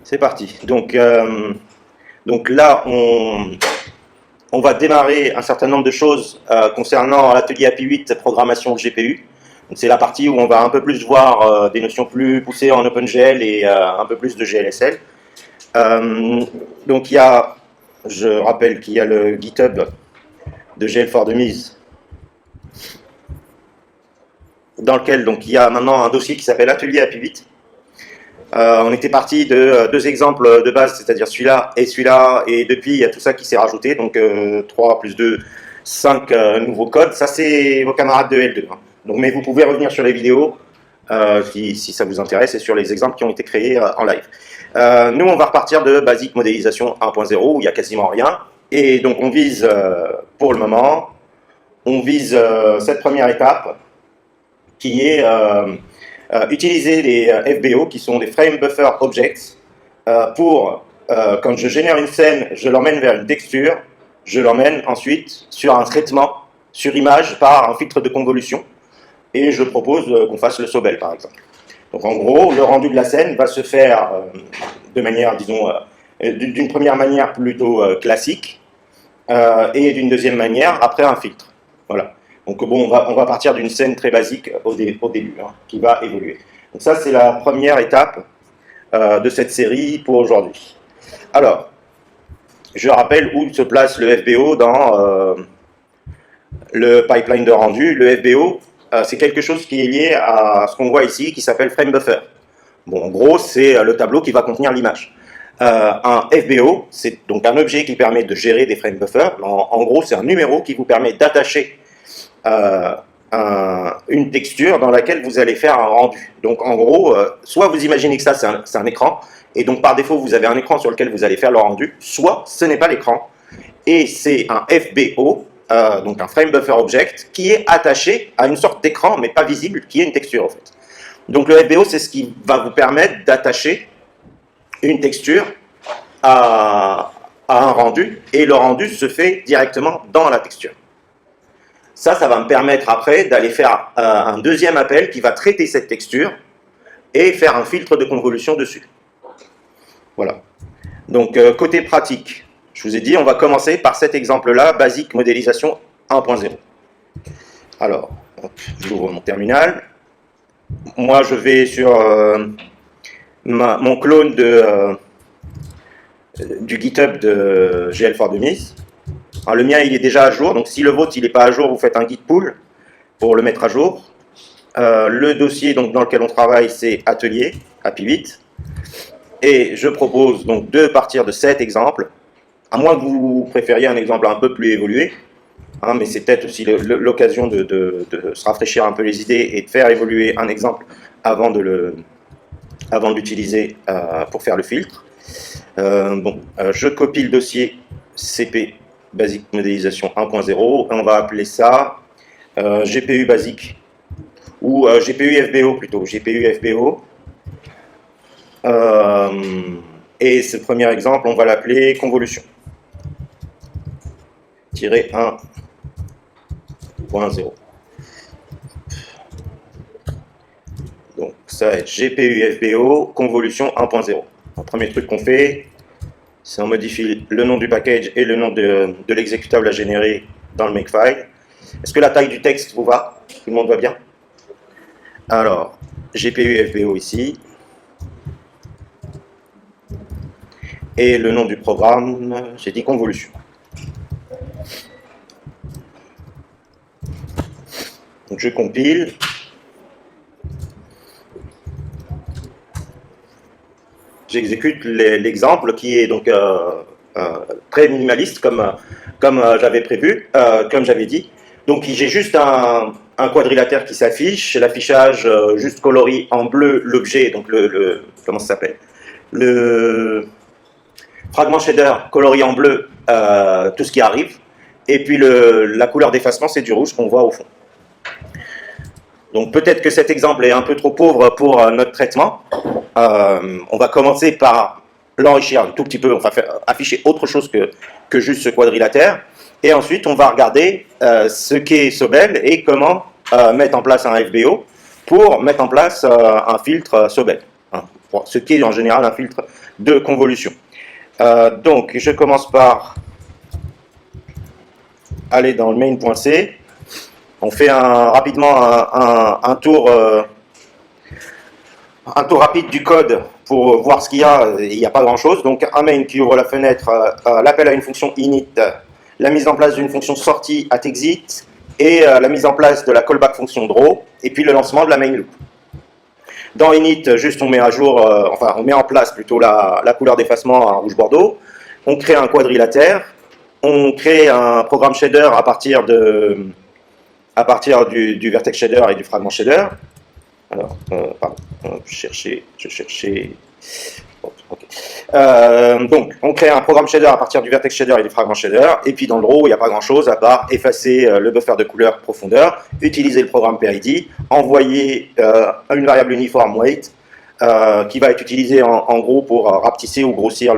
C'est parti. Donc là, on va démarrer un certain nombre de choses concernant l'atelier API8 programmation GPU. C'est la partie où on va un peu plus voir des notions plus poussées en OpenGL et un peu plus de GLSL. Donc je rappelle qu'il y a le GitHub de GL4Dummies dans lequel donc, il y a maintenant un dossier qui s'appelle Atelier API8. On était parti de deux exemples de base, c'est-à-dire celui-là, et depuis il y a tout ça qui s'est rajouté, donc 3 plus 2, 5 nouveaux codes. Ça c'est vos camarades de L2. Hein. Donc, mais vous pouvez revenir sur les vidéos si ça vous intéresse et sur les exemples qui ont été créés en live. Nous on va repartir de Basic Modélisation 1.0 où il n'y a quasiment rien. Et donc on vise, pour le moment, cette première étape qui est utiliser les FBO, qui sont des Frame Buffer Objects, pour, quand je génère une scène, je l'emmène vers une texture, je l'emmène ensuite sur un traitement, sur image, par un filtre de convolution, et je propose qu'on fasse le Sobel, par exemple. Donc en gros, le rendu de la scène va se faire de manière, disons, d'une première manière plutôt classique, et d'une deuxième manière après un filtre. Voilà. Donc bon, on va partir d'une scène très basique au début, hein, qui va évoluer. Donc ça, c'est la première étape de cette série pour aujourd'hui. Alors, je rappelle où se place le FBO dans le pipeline de rendu. Le FBO, c'est quelque chose qui est lié à ce qu'on voit ici, qui s'appelle Frame Buffer. Bon, en gros, c'est le tableau qui va contenir l'image. Un FBO, c'est donc un objet qui permet de gérer des frame buffers. En gros, c'est un numéro qui vous permet d'attacher une texture dans laquelle vous allez faire un rendu. Donc en gros, soit vous imaginez que ça c'est un écran, et donc par défaut vous avez un écran sur lequel vous allez faire le rendu, soit ce n'est pas l'écran, et c'est un FBO, donc un Frame Buffer Object, qui est attaché à une sorte d'écran, mais pas visible, qui est une texture en fait. Donc le FBO, c'est ce qui va vous permettre d'attacher une texture à un rendu, et le rendu se fait directement dans la texture. Ça va me permettre après d'aller faire un deuxième appel qui va traiter cette texture et faire un filtre de convolution dessus. Voilà. Donc, côté pratique, je vous ai dit, on va commencer par cet exemple-là, Basic Modélisation 1.0. Alors, j'ouvre mon terminal. Moi, je vais sur mon clone du GitHub de GL4Dummies. Alors, le mien, il est déjà à jour, donc si le vôtre, il n'est pas à jour, vous faites un git pull pour le mettre à jour. Le dossier donc, dans lequel on travaille, c'est Atelier, API8. Et je propose donc de partir de cet exemple, à moins que vous préfériez un exemple un peu plus évolué, hein, mais c'est peut-être aussi l'occasion de se rafraîchir un peu les idées et de faire évoluer un exemple avant de l'utiliser pour faire le filtre. Je copie le dossier CP Basic Modélisation 1.0, on va appeler ça GPU Basic, ou GPU FBO plutôt, GPU FBO. Et ce premier exemple, on va l'appeler Convolution. -1.0. Donc ça va être GPU FBO, Convolution 1.0. Le premier truc qu'on fait, c'est on modifie le nom du package et le nom de l'exécutable à générer dans le makefile. Est-ce que la taille du texte vous va? Tout le monde va bien? Alors, GPU FBO ici. Et le nom du programme, j'ai dit convolution. Donc je compile. J'exécute l'exemple qui est donc très minimaliste comme j'avais prévu, comme j'avais dit. Donc j'ai juste un quadrilatère qui s'affiche, l'affichage juste colorie en bleu l'objet, donc comment ça s'appelle, le fragment shader colorie en bleu tout ce qui arrive, et puis la couleur d'effacement c'est du rouge qu'on voit au fond. Donc peut-être que cet exemple est un peu trop pauvre pour notre traitement. On va commencer par l'enrichir un tout petit peu, on va afficher autre chose que juste ce quadrilatère, et ensuite on va regarder ce qu'est Sobel et comment mettre en place un FBO pour mettre en place un filtre Sobel. Hein. ce qui est en général un filtre de convolution. Donc, je commence par aller dans le main.c. On fait rapidement un tour rapide du code pour voir ce qu'il y a. Il n'y a pas grand-chose. Donc, un main qui ouvre la fenêtre, l'appel à une fonction init, la mise en place d'une fonction sortie at exit, et la mise en place de la callback fonction draw, et puis le lancement de la main loop. Dans init, juste on met à jour, on met en place plutôt la couleur d'effacement en rouge bordeaux. On crée un quadrilatère. On crée un programme shader à partir du vertex shader et du fragment shader. Alors, pardon, je cherchais. Donc, on crée un programme shader à partir du vertex shader et du fragment shader, et puis dans le draw, il n'y a pas grand chose à part effacer le buffer de couleur profondeur, utiliser le programme PID, envoyer une variable uniforme weight, qui va être utilisée en gros pour rapetisser ou grossir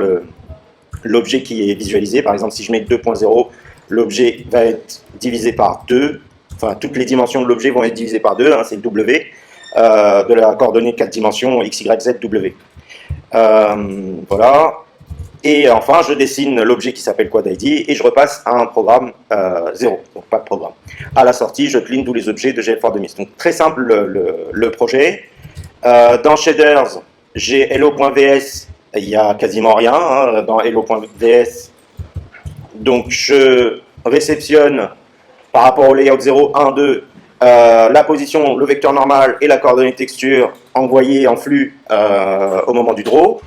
l'objet qui est visualisé. Par exemple, si je mets 2.0, l'objet va être divisé par 2, enfin toutes les dimensions de l'objet vont être divisées par 2, hein, c'est le W, de la coordonnée 4 dimensions X, Y, Z, W. Voilà. Et enfin, je dessine l'objet qui s'appelle QuadID et je repasse à un programme 0, donc pas de programme. À la sortie, je clean tous les objets de GL4 Donc très simple le projet. Dans Shaders, j'ai hello.vs, il n'y a quasiment rien hein, dans hello.vs. Donc je réceptionne par rapport au layout 0, 1, 2, la position, le vecteur normal et la coordonnée texture envoyée en flux au moment du draw.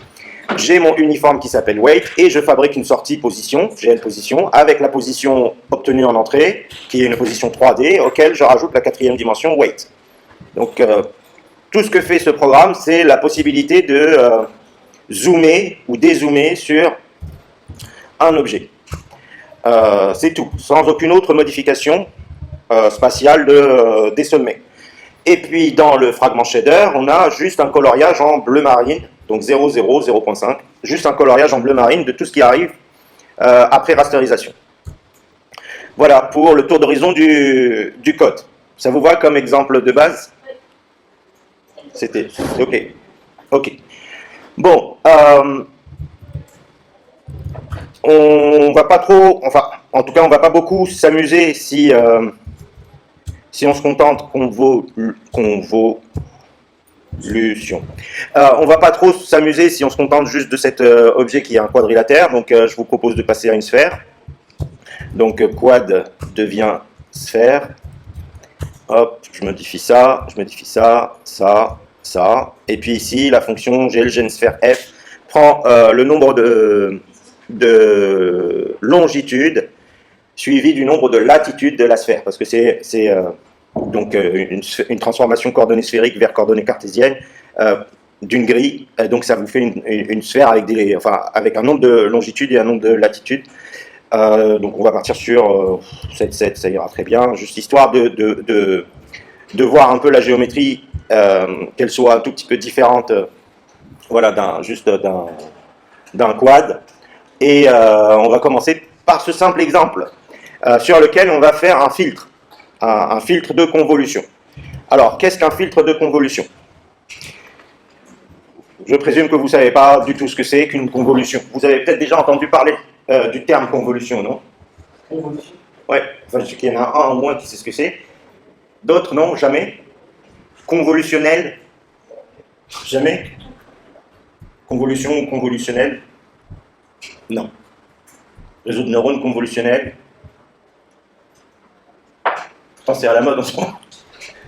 J'ai mon uniforme qui s'appelle weight et je fabrique une sortie position, GL position, avec la position obtenue en entrée, qui est une position 3D, auquel je rajoute la 4e dimension weight. Donc tout ce que fait ce programme, c'est la possibilité de zoomer ou dézoomer sur un objet. C'est tout, sans aucune autre modification spatiale des sommets. Et puis dans le fragment shader, on a juste un coloriage en bleu marine, donc 0, 0, 0.5, juste un coloriage en bleu marine de tout ce qui arrive après rasterisation. Voilà pour le tour d'horizon du code. Ça vous va comme exemple de base? C'était ok. Ok. Bon, on va pas trop, enfin, en tout cas, on va pas beaucoup s'amuser si on se contente convolution. On va pas trop s'amuser si on se contente juste de cet objet qui est un quadrilatère. Donc, je vous propose de passer à une sphère. Donc, quad devient sphère. Hop, je modifie ça, ça. Et puis ici, la fonction glGensphère f prend le nombre de longitude suivi du nombre de latitude de la sphère, parce que c'est donc une transformation coordonnée sphérique vers coordonnée cartésienne d'une grille. Donc ça vous fait une sphère avec un nombre de longitudes et un nombre de latitudes. Donc on va partir sur 7, 7, ça ira très bien, juste histoire de voir un peu la géométrie, qu'elle soit un tout petit peu différente, voilà, d'un quad. Et on va commencer par ce simple exemple, sur lequel on va faire un filtre de convolution. Alors, qu'est-ce qu'un filtre de convolution? Je présume que vous ne savez pas du tout ce que c'est qu'une convolution. Vous avez peut-être déjà entendu parler du terme convolution, non? Convolution? Ouais, enfin, je sais qu'il y en a un au moins qui sait ce que c'est. D'autres, non? Jamais? Convolutionnel? Jamais? Convolution ou convolutionnel? Non. Réseau de neurones convolutionnel? Je pense que c'est à la mode en ce moment.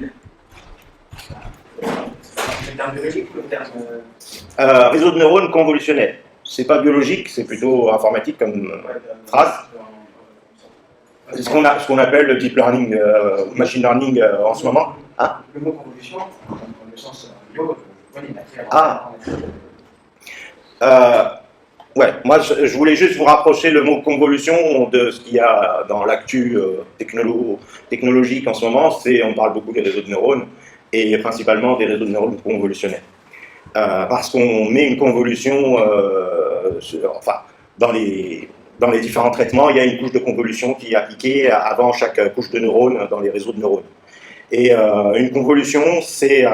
Le terme biologique ou le terme... Réseau de neurones convolutionnel. C'est pas biologique, c'est plutôt informatique comme phrase. C'est ce qu'on appelle le deep learning, machine learning en ce moment. Ah. Le mot convolution, dans le sens bio, ouais, moi je voulais juste vous rapprocher le mot convolution de ce qu'il y a dans l'actu technologique en ce moment. On parle beaucoup des réseaux de neurones et principalement des réseaux de neurones convolutionnels. Parce qu'on met une convolution, dans les différents traitements, il y a une couche de convolution qui est appliquée avant chaque couche de neurones dans les réseaux de neurones. Et une convolution, c'est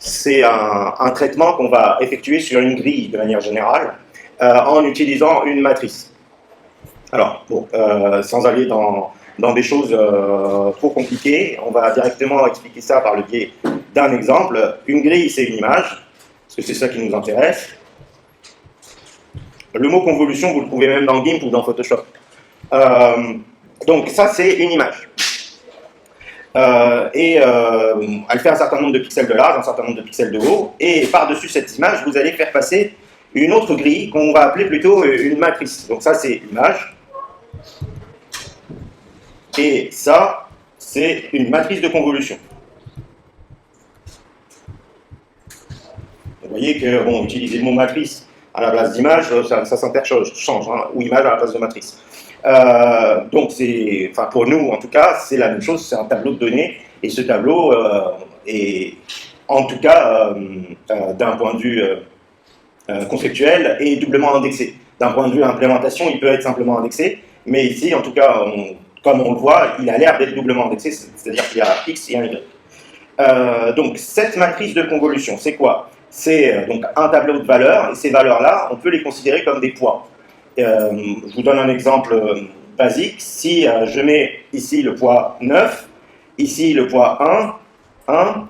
c'est un traitement qu'on va effectuer sur une grille de manière générale en utilisant une matrice. Alors, bon, sans aller dans des choses trop compliquées, on va directement expliquer ça par le biais d'un exemple. Une grille, c'est une image, parce que c'est ça qui nous intéresse. Le mot convolution, vous le trouvez même dans GIMP ou dans Photoshop. Donc ça, c'est une image. Elle fait un certain nombre de pixels de large, un certain nombre de pixels de haut, et par-dessus cette image, vous allez faire passer une autre grille qu'on va appeler plutôt une matrice. Donc ça, c'est l'image. Et ça, c'est une matrice de convolution. Vous voyez que, bon, utiliser le mot matrice à la place d'image, ça s'interchange, hein, ou image à la place de matrice. Donc, enfin, pour nous, en tout cas, c'est la même chose, c'est un tableau de données, et ce tableau est, en tout cas, d'un point de vue conceptuel, est doublement indexé. D'un point de vue implémentation, il peut être simplement indexé, mais ici, en tout cas, comme on le voit, il a l'air d'être doublement indexé, c'est-à-dire qu'il y a X et un Y. Donc, cette matrice de convolution, c'est quoi? C'est donc un tableau de valeurs, et ces valeurs-là, on peut les considérer comme des poids. Je vous donne un exemple basique. Si je mets ici le poids 9, ici le poids 1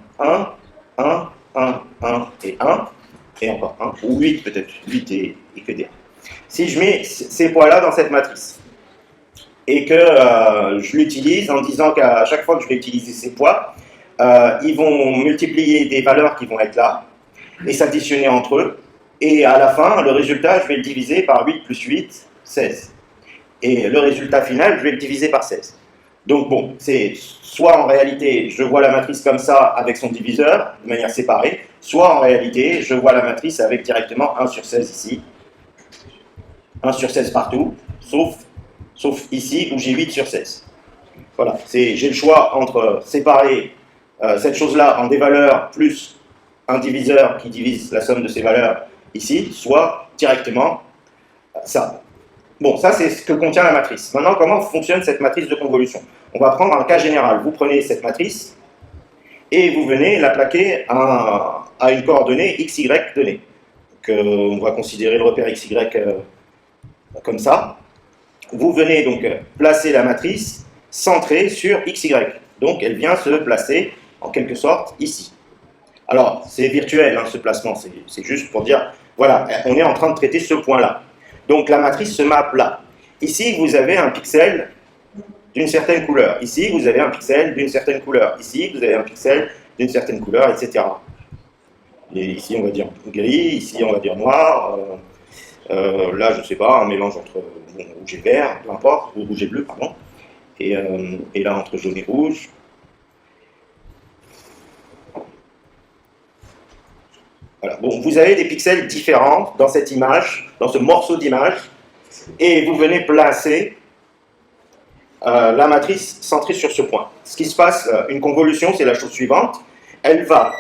et 1, et encore 1, ou 8 peut-être, 8 et que dire. Si je mets ces poids-là dans cette matrice, et que je l'utilise en disant qu'à chaque fois que je vais utiliser ces poids, ils vont multiplier des valeurs qui vont être là, et s'additionner entre eux, et à la fin, le résultat, je vais le diviser par 8 plus 8, 16. Et le résultat final, je vais le diviser par 16. Donc bon, c'est soit en réalité, je vois la matrice comme ça avec son diviseur, de manière séparée, soit en réalité, je vois la matrice avec directement 1 sur 16 ici, 1 sur 16 partout, sauf ici où j'ai 8 sur 16. Voilà, j'ai le choix entre séparer cette chose-là en des valeurs plus un diviseur qui divise la somme de ces valeurs ici, soit directement ça. Bon, ça c'est ce que contient la matrice. Maintenant, comment fonctionne cette matrice de convolution? On va prendre un cas général. Vous prenez cette matrice et vous venez la plaquer à une coordonnée xy donnée. Donc, on va considérer le repère xy comme ça. Vous venez donc placer la matrice centrée sur xy. Donc, elle vient se placer en quelque sorte ici. Alors, c'est virtuel, hein, ce placement, c'est juste pour dire, voilà, on est en train de traiter ce point-là. Donc, la matrice se mappe là. Ici, vous avez un pixel d'une certaine couleur. Ici, vous avez un pixel d'une certaine couleur. Ici, vous avez un pixel d'une certaine couleur, etc. Et ici, on va dire gris, ici, on va dire noir. Là, je ne sais pas, un mélange entre rouge et vert, peu importe, ou rouge et bleu, pardon. Et là, entre jaune et rouge. Voilà. Bon, vous avez des pixels différents dans cette image, dans ce morceau d'image, et vous venez placer la matrice centrée sur ce point. Ce qui se passe, une convolution, c'est la chose suivante. Elle va,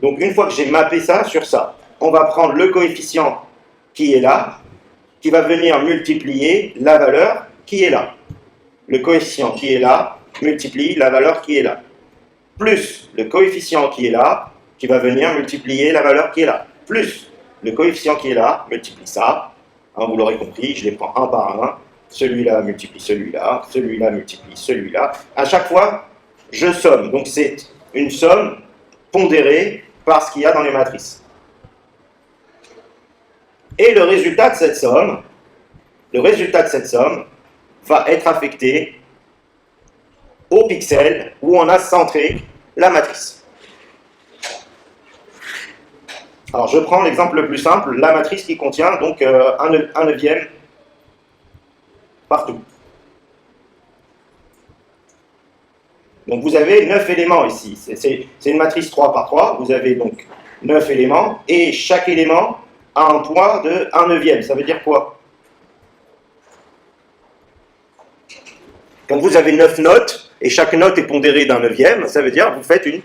donc une fois que j'ai mappé ça sur ça, on va prendre le coefficient qui est là, qui va venir multiplier la valeur qui est là. Le coefficient qui est là multiplie la valeur qui est là. Plus le coefficient qui est là, qui va venir multiplier la valeur qui est là. Plus le coefficient qui est là multiplie ça. Hein, vous l'aurez compris, je les prends un par un. Celui-là multiplie celui-là, celui-là multiplie celui-là. À chaque fois, je somme. Donc c'est une somme pondérée par ce qu'il y a dans les matrices. Et le résultat de cette somme va être affecté au pixel où on a centré la matrice. Alors je prends l'exemple le plus simple, la matrice qui contient donc un neuvième partout. Donc vous avez 9 éléments ici, c'est une matrice 3 par 3, vous avez donc 9 éléments, et chaque élément a un poids de 1 neuvième. Ça veut dire quoi? Quand vous avez 9 notes, et chaque note est pondérée d'un neuvième, ça veut dire que vous faites une...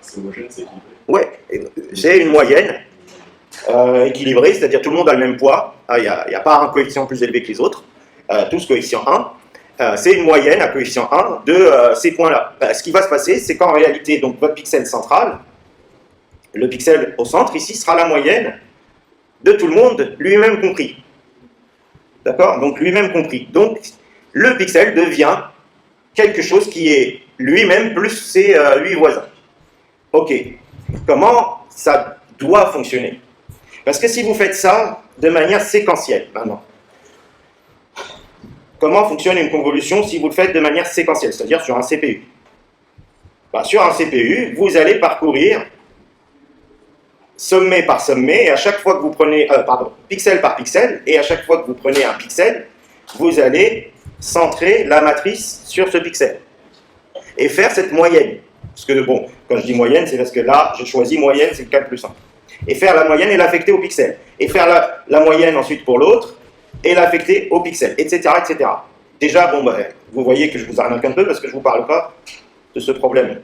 C'est homogène, c'est équilibré. Ouais, c'est une moyenne équilibrée, c'est-à-dire tout le monde a le même poids, il n'y a pas un coefficient plus élevé que les autres, tous coefficient 1, c'est une moyenne à coefficient 1 de ces points-là. Ce qui va se passer, c'est qu'en réalité, donc, votre pixel central le pixel au centre, ici, sera la moyenne de tout le monde, lui-même compris. D'accord? Donc, lui-même compris. Donc, le pixel devient quelque chose qui est lui-même plus ses 8 voisins. Ok. Comment ça doit fonctionner? Parce que si vous faites ça de manière séquentielle, maintenant, comment fonctionne une convolution si vous le faites de manière séquentielle, c'est-à-dire sur un CPU? Ben, sur un CPU, vous allez parcourir sommet par sommet, et à chaque fois que vous prenez, pixel par pixel, et à chaque fois que vous prenez un pixel, vous allez centrer la matrice sur ce pixel, et faire cette moyenne. Parce que, bon, quand je dis moyenne, c'est parce que là, j'ai choisi moyenne, c'est le cas le plus simple. Et faire la moyenne et l'affecter au pixel. Et faire la moyenne ensuite pour l'autre, et l'affecter au pixel, etc., etc. Déjà, bon, bah, vous voyez que je vous arnaque un peu parce que je ne vous parle pas de ce problème.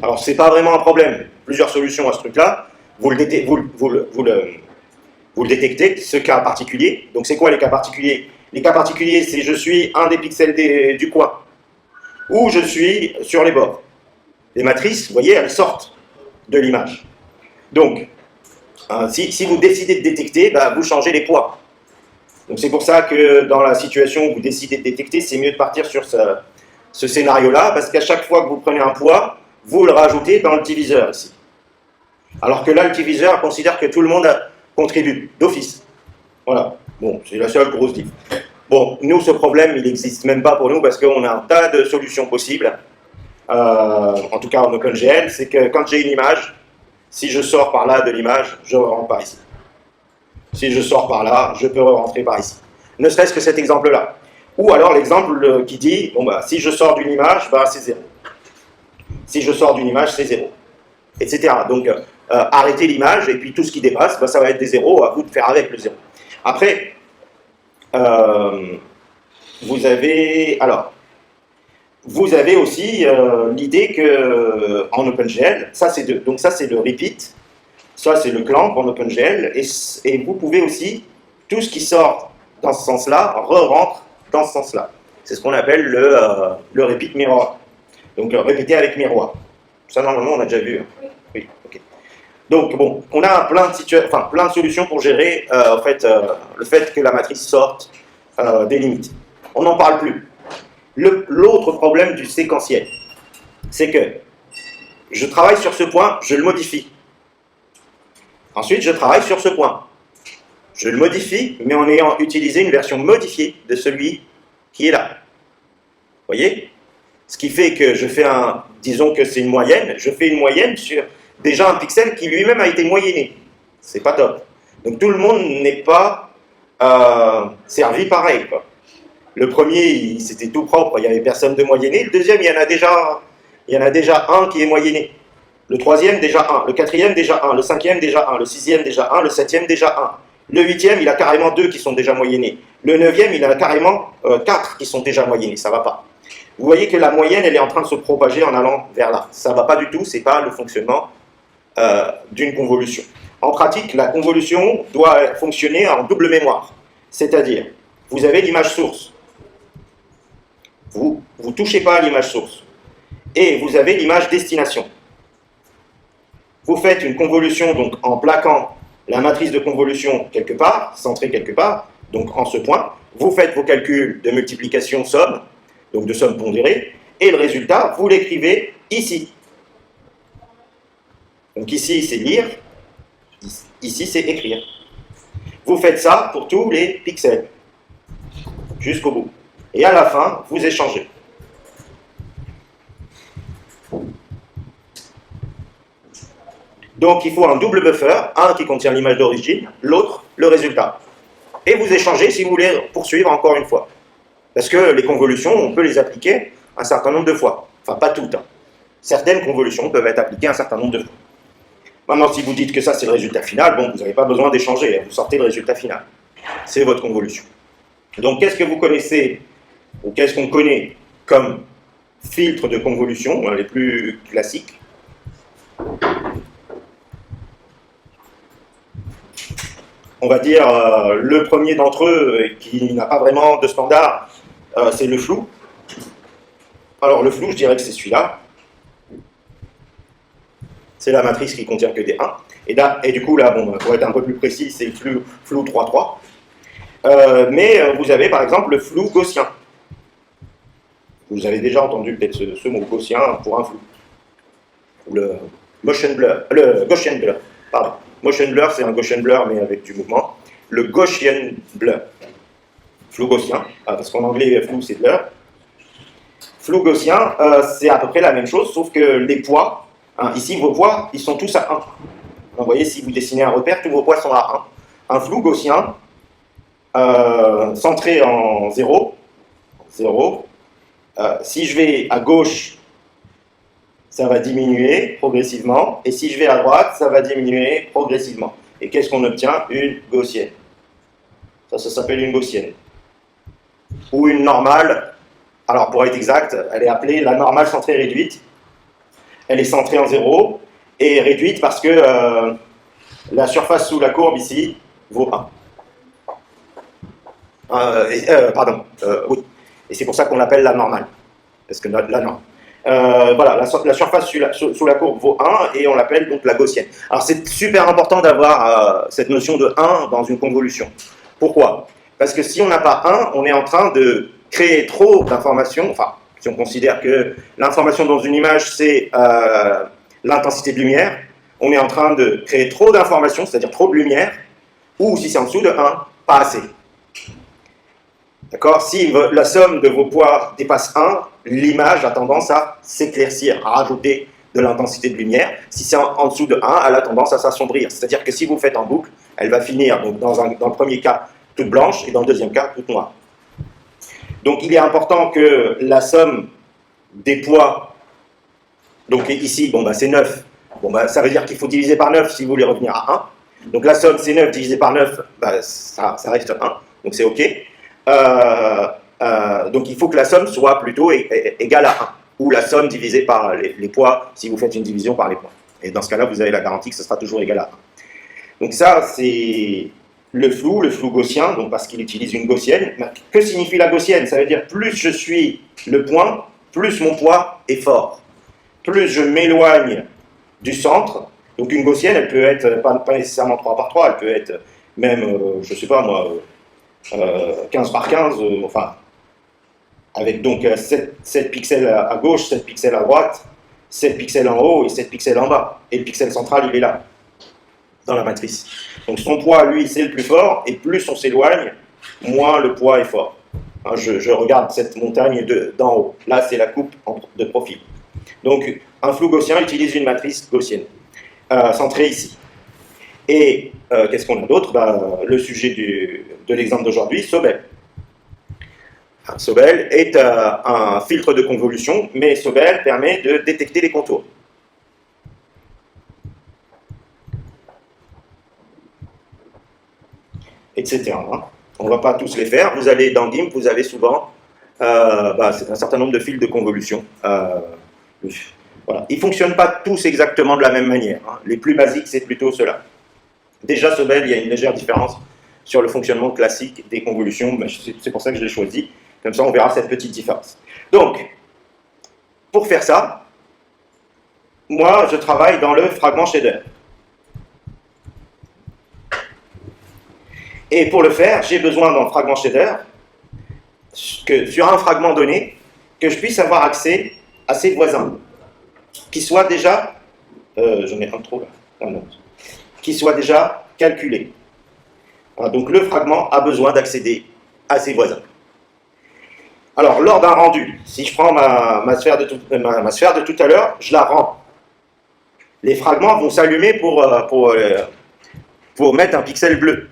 Alors, ce n'est pas vraiment un problème. Plusieurs solutions à ce truc-là. Vous le détectez, ce cas particulier. Donc, c'est quoi les cas particuliers? Les cas particuliers, c'est je suis un des pixels du coin, ou je suis sur les bords. Les matrices, vous voyez, elles sortent de l'image. Donc, si vous décidez de détecter, bah, vous changez les poids. Donc, c'est pour ça que dans la situation où vous décidez de détecter, c'est mieux de partir sur ce scénario-là, parce qu'à chaque fois que vous prenez un poids, vous le rajoutez dans le diviseur ici. Alors que là, le diviseur considère que tout le monde contribue d'office. Voilà. Bon, c'est la seule grosse diff. Bon, nous, ce problème, il n'existe même pas pour nous parce qu'on a un tas de solutions possibles. En tout cas, en OpenGL, c'est que quand j'ai une image, si je sors par là de l'image, je rentre par ici. Si je sors par là, je peux rentrer par ici. Ne serait-ce que cet exemple-là. Ou alors l'exemple qui dit, bon, bah, si je sors d'une image, bah, c'est 0. Si je sors d'une image, c'est 0. Etc. Donc, arrêtez l'image, et puis tout ce qui dépasse, bah, ça va être des zéros, à vous de faire avec le 0. Après, vous avez aussi l'idée que en OpenGL, donc ça c'est le repeat, ça c'est le clamp en OpenGL, et vous pouvez aussi, tout ce qui sort dans ce sens-là, re-rentre dans ce sens-là. C'est ce qu'on appelle le repeat mirror. Donc répéter avec miroir. Ça normalement on a déjà vu. Hein. Oui, ok. Donc bon, on a plein de solutions pour gérer le fait que la matrice sorte des limites. On n'en parle plus. L'autre problème du séquentiel, c'est que je travaille sur ce point, je le modifie. Ensuite, je travaille sur ce point. Je le modifie, mais en ayant utilisé une version modifiée de celui qui est là. Vous voyez? Ce qui fait que je fais disons que c'est une moyenne, je fais une moyenne sur déjà un pixel qui lui-même a été moyenné. C'est pas top. Donc tout le monde n'est pas servi pareil, quoi. Le premier, c'était tout propre, il n'y avait personne de moyenné. Le deuxième, il y en a déjà un qui est moyenné. Le troisième, déjà un. Le quatrième, déjà un. Le cinquième, déjà un. Le sixième, déjà un. Le septième, déjà un. Le huitième, il a carrément 2 qui sont déjà moyennés. Le neuvième, il a carrément 4 qui sont déjà moyennés. Ça ne va pas. Vous voyez que la moyenne, elle est en train de se propager en allant vers là. Ça ne va pas du tout, ce n'est pas le fonctionnement d'une convolution. En pratique, la convolution doit fonctionner en double mémoire. C'est-à-dire, vous avez l'image source. Vous ne touchez pas à l'image source. Et vous avez l'image destination. Vous faites une convolution donc, en plaquant la matrice de convolution quelque part, centrée quelque part, donc en ce point. Vous faites vos calculs de multiplication-somme, donc de somme pondérée, et le résultat, vous l'écrivez ici. Donc ici, c'est lire, ici, c'est écrire. Vous faites ça pour tous les pixels, jusqu'au bout. Et à la fin, vous échangez. Donc il faut un double buffer, un qui contient l'image d'origine, l'autre le résultat. Et vous échangez si vous voulez poursuivre encore une fois. Parce que les convolutions, on peut les appliquer un certain nombre de fois. Enfin, pas toutes. Hein. Certaines convolutions peuvent être appliquées un certain nombre de fois. Maintenant, si vous dites que ça c'est le résultat final, bon, vous n'avez pas besoin d'échanger, vous sortez le résultat final. C'est votre convolution. Donc qu'est-ce que vous connaissez, ou qu'est-ce qu'on connaît comme filtres de convolution, les plus classiques? On va dire, le premier d'entre eux, qui n'a pas vraiment de standard, c'est le flou. Alors le flou, je dirais que c'est celui-là. c'est la matrice qui contient que des 1. Et du coup, là, bon, pour être un peu plus précis, c'est le flou 3-3. Mais vous avez par exemple le flou gaussien. Vous avez déjà entendu peut-être ce mot gaussien pour un flou. Le motion blur, le Gaussian blur, pardon. Motion blur, c'est un Gaussian blur, mais avec du mouvement. Le Gaussian blur. Flou gaussien, parce qu'en anglais, flou, c'est blur. Flou gaussien, c'est à peu près la même chose, sauf que les poids, ici, vos poids, ils sont tous à 1. Vous voyez, si vous dessinez un repère, tous vos poids sont à 1. Un flou gaussien, centré en 0, si je vais à gauche, ça va diminuer progressivement, et si je vais à droite, ça va diminuer progressivement. Et qu'est-ce qu'on obtient? Une gaussienne. Ça s'appelle une gaussienne. Ou une normale, alors pour être exact, elle est appelée la normale centrée réduite. Elle est centrée en 0, et réduite parce que la surface sous la courbe ici vaut 1. Oui. Et c'est pour ça qu'on l'appelle la normale. Parce que la norme. Voilà, la surface sous la courbe vaut 1 et on l'appelle donc la gaussienne. Alors c'est super important d'avoir cette notion de 1 dans une convolution. Pourquoi? Parce que si on n'a pas 1, on est en train de créer trop d'informations. Enfin, si on considère que l'information dans une image c'est l'intensité de lumière, on est en train de créer trop d'informations, c'est-à-dire trop de lumière, ou si c'est en dessous de 1, pas assez. D'accord? Si la somme de vos poids dépasse 1, l'image a tendance à s'éclaircir, à rajouter de l'intensité de lumière. Si c'est en dessous de 1, elle a tendance à s'assombrir. C'est-à-dire que si vous faites en boucle, elle va finir donc, dans le premier cas toute blanche et dans le deuxième cas toute noire. Donc il est important que la somme des poids, donc ici bon, c'est 9, ça veut dire qu'il faut diviser par 9 si vous voulez revenir à 1. Donc la somme c'est 9 divisé par 9, ça reste 1, donc c'est OK. Donc il faut que la somme soit plutôt égale à 1, ou la somme divisée par les poids, si vous faites une division par les poids. Et dans ce cas-là, vous avez la garantie que ce sera toujours égal à 1. Donc ça, c'est le flou gaussien, donc parce qu'il utilise une gaussienne. Que signifie la gaussienne? Ça veut dire plus je suis le point, plus mon poids est fort. Plus je m'éloigne du centre, donc une gaussienne, elle peut être pas nécessairement 3 par 3, elle peut être même, je sais pas moi, 15 par 15, enfin, avec donc 7 pixels à gauche, 7 pixels à droite, 7 pixels en haut et 7 pixels en bas. Et le pixel central, il est là, dans la matrice. Donc son poids, lui, c'est le plus fort, et plus on s'éloigne, moins le poids est fort. Hein, je regarde cette montagne d'en haut. Là, c'est la coupe de profil. Donc, un flou gaussien utilise une matrice gaussienne, centrée ici. Et qu'est-ce qu'on a d'autre? Le sujet de l'exemple d'aujourd'hui, Sobel. Sobel est un filtre de convolution, mais Sobel permet de détecter les contours. Etc. On ne va pas tous les faire. Vous allez dans GIMP, vous avez souvent c'est un certain nombre de fils de convolution. Voilà. Ils ne fonctionnent pas tous exactement de la même manière. Les plus basiques, c'est plutôt cela. Déjà, Sobel, il y a une légère différence sur le fonctionnement classique des convolutions. C'est pour ça que je l'ai choisi. Comme ça, on verra cette petite différence. Donc, pour faire ça, moi, je travaille dans le fragment shader. Et pour le faire, j'ai besoin dans le fragment shader, que sur un fragment donné, que je puisse avoir accès à ses voisins, qui soient déjà, j'en ai un trop là, qui soient déjà calculés. Donc le fragment a besoin d'accéder à ses voisins. Alors, lors d'un rendu, si je prends ma sphère de tout à l'heure, je la rends. Les fragments vont s'allumer pour mettre un pixel bleu.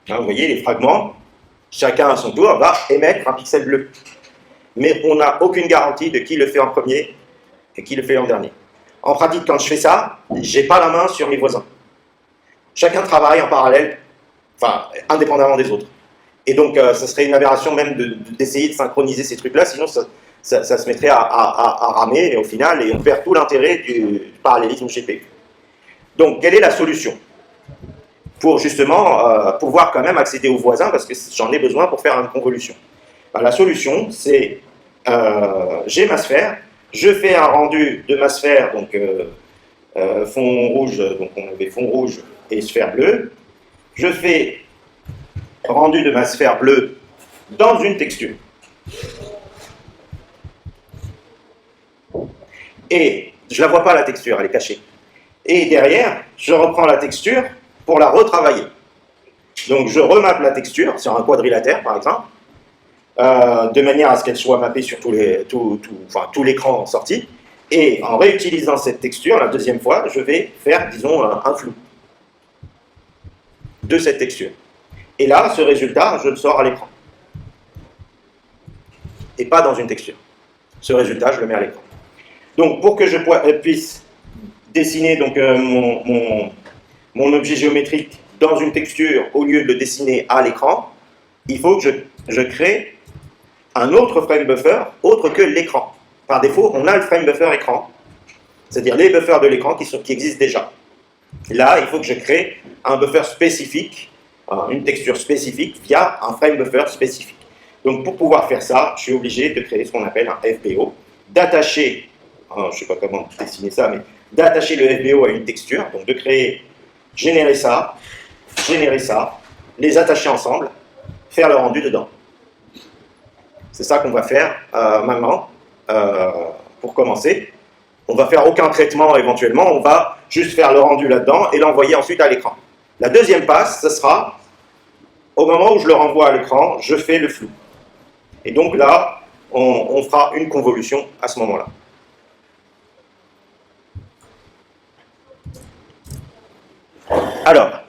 Vous voyez, les fragments, chacun à son tour, va émettre un pixel bleu. Mais on n'a aucune garantie de qui le fait en premier et qui le fait en dernier. En pratique, quand je fais ça, je n'ai pas la main sur mes voisins. Chacun travaille en parallèle, enfin, indépendamment des autres. Et donc, ça serait une aberration même d'essayer de synchroniser ces trucs-là, sinon ça se mettrait à ramer et au final, et on perd tout l'intérêt du parallélisme GPU. Donc, quelle est la solution? Pour justement pouvoir quand même accéder aux voisins, parce que j'en ai besoin pour faire une convolution. La solution, c'est, j'ai ma sphère, je fais un rendu de ma sphère, donc fond rouge, donc on avait fond rouge et sphère bleue. Je fais rendu de ma sphère bleue dans une texture. Et je ne la vois pas la texture, elle est cachée. Et derrière, je reprends la texture pour la retravailler. Donc je remappe la texture sur un quadrilatère par exemple, de manière à ce qu'elle soit mappée sur tout l'écran en sortie. Et en réutilisant cette texture, la deuxième fois, je vais faire, disons, un flou de cette texture. Et là, ce résultat, je le sors à l'écran. Et pas dans une texture. Ce résultat, je le mets à l'écran. Donc, pour que je puisse dessiner donc, mon objet géométrique dans une texture au lieu de le dessiner à l'écran, il faut que je crée un autre frame buffer autre que l'écran. Par défaut, on a le frame buffer écran, c'est-à-dire les buffers de l'écran qui existent déjà. Là, il faut que je crée un buffer spécifique, une texture spécifique via un frame buffer spécifique. Donc pour pouvoir faire ça, je suis obligé de créer ce qu'on appelle un FBO, d'attacher, je ne sais pas comment dessiner ça, mais d'attacher le FBO à une texture, donc de créer, générer ça, les attacher ensemble, faire le rendu dedans. C'est ça qu'on va faire maintenant. Pour commencer, on va faire aucun traitement éventuellement, on va juste faire le rendu là-dedans et l'envoyer ensuite à l'écran. La deuxième passe, ce sera, au moment où je le renvoie à l'écran, je fais le flou. Et donc là, on fera une convolution à ce moment-là. Alors,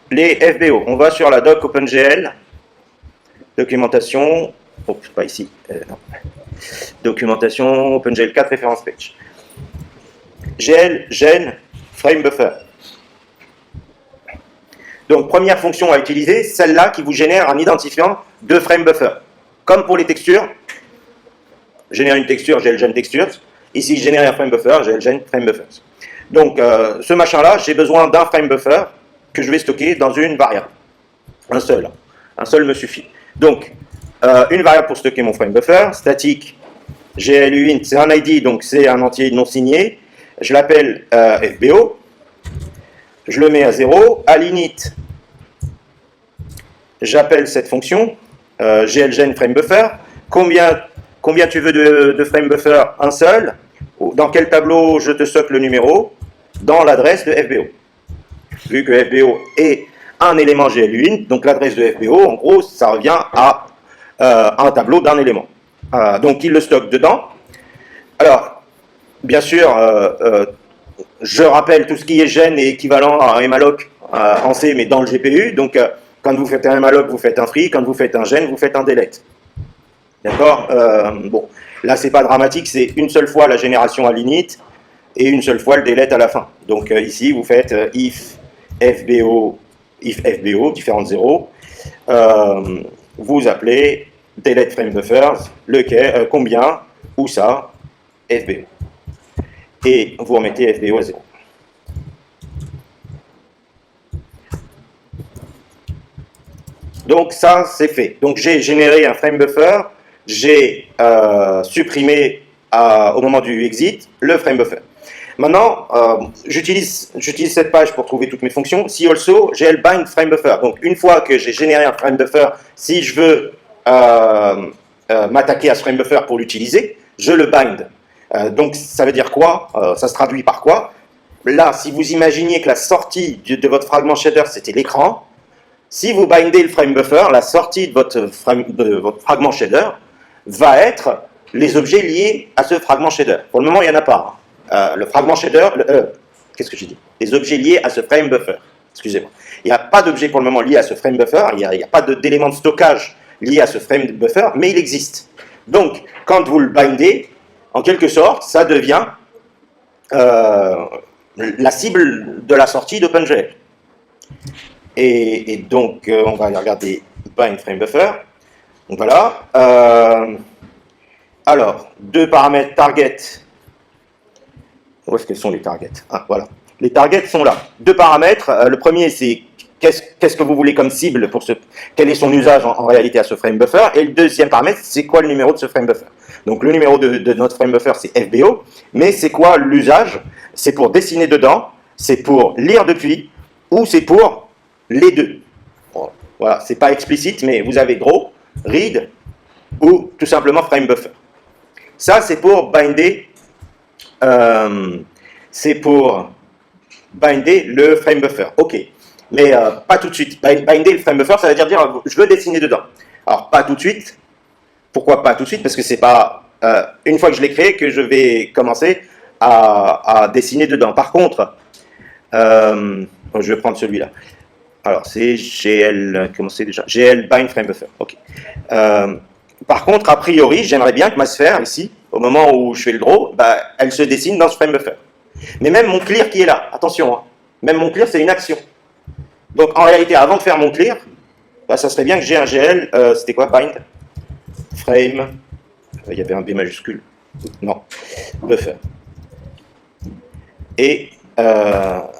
les FBO, on va sur la doc OpenGL, documentation, oh, pas ici, non. Documentation OpenGL 4 référence page. GL, gen, frame buffer. Donc, première fonction à utiliser, celle-là qui vous génère un identifiant de frame buffer. Comme pour les textures, génère une texture, GL, gen, textures. Ici, générer un frame buffer, GL, gen, frame buffers. Donc, ce machin-là, j'ai besoin d'un frame buffer que je vais stocker dans une variable. Un seul me suffit. Donc, une variable pour stocker mon frame buffer, statique, GLUint, c'est un ID, donc c'est un entier non signé. Je l'appelle FBO. Je le mets à 0. À l'init, j'appelle cette fonction, glgen frame buffer. Combien tu veux de frame buffer? Un seul. Dans quel tableau je te stocke le numéro? Dans l'adresse de FBO. Vu que FBO est un élément GLUint, donc l'adresse de FBO, en gros, ça revient à un tableau d'un élément. Donc il le stocke dedans. Alors, bien sûr, je rappelle tout ce qui est gen est équivalent à un malloc en C, mais dans le GPU. Donc, quand vous faites un malloc, vous faites un free. Quand vous faites un gen, vous faites un delete. D'accord. Bon, là, c'est pas dramatique. C'est une seule fois la génération à l'init et une seule fois le delete à la fin. Donc, ici, vous faites if FBO, différentes zéros. Vous appelez delete frame buffers, lequel, combien, où ça, FBO. Et vous remettez FBO à 0. Donc ça, c'est fait. Donc j'ai généré un frame buffer, j'ai supprimé au moment du exit le frame buffer. Maintenant, j'utilise cette page pour trouver toutes mes fonctions. Si also, j'ai le bind frame buffer. Donc une fois que j'ai généré un frame buffer, si je veux m'attaquer à ce frame buffer pour l'utiliser, je le bind. Donc ça veut dire quoi? Ça se traduit par quoi? Là, si vous imaginiez que la sortie de votre fragment shader, c'était l'écran, si vous bindez le frame buffer, la sortie de votre fragment shader va être les objets liés à ce fragment shader. Pour le moment, il n'y en a pas. Le fragment shader, qu'est-ce que j'ai dit? Les objets liés à ce frame buffer. Excusez-moi. Il n'y a pas d'objet pour le moment lié à ce frame buffer, il n'y a pas d'élément de stockage lié à ce frame buffer, mais il existe. Donc, quand vous le bindez, en quelque sorte, ça devient la cible de la sortie d'OpenGL. Et donc, on va aller regarder bind frame buffer. Donc voilà. Alors, deux paramètres target. Où est-ce que sont les targets? Ah, voilà. Les targets sont là. Deux paramètres. Le premier, c'est qu'est-ce que vous voulez comme cible quel est son usage en réalité à ce frame buffer. Et le deuxième paramètre, c'est quoi le numéro de ce frame buffer. Donc le numéro de notre frame buffer, c'est FBO. Mais c'est quoi l'usage? C'est pour dessiner dedans, c'est pour lire depuis, ou c'est pour les deux. Bon, voilà, c'est pas explicite, mais vous avez gros, read, ou tout simplement frame buffer. Ça, c'est pour binder, le frame buffer. Ok, mais pas tout de suite. Binder le frame buffer, ça veut dire je veux dessiner dedans. Alors pas tout de suite. Pourquoi pas tout de suite? Parce que c'est pas une fois que je l'ai créé que je vais commencer à dessiner dedans. Par contre, je vais prendre celui-là. Alors c'est GL, comment c'est déjà? GL bind frame buffer. Ok. Par contre, a priori, j'aimerais bien que ma sphère ici, au moment où je fais le draw, elle se dessine dans ce frame buffer. Mais même mon clear qui est là, attention, hein, même mon clear c'est une action. Donc en réalité, avant de faire mon clear, ça serait bien que j'ai un GL, c'était quoi, bind frame, il y avait un B majuscule, non, buffer. Et là,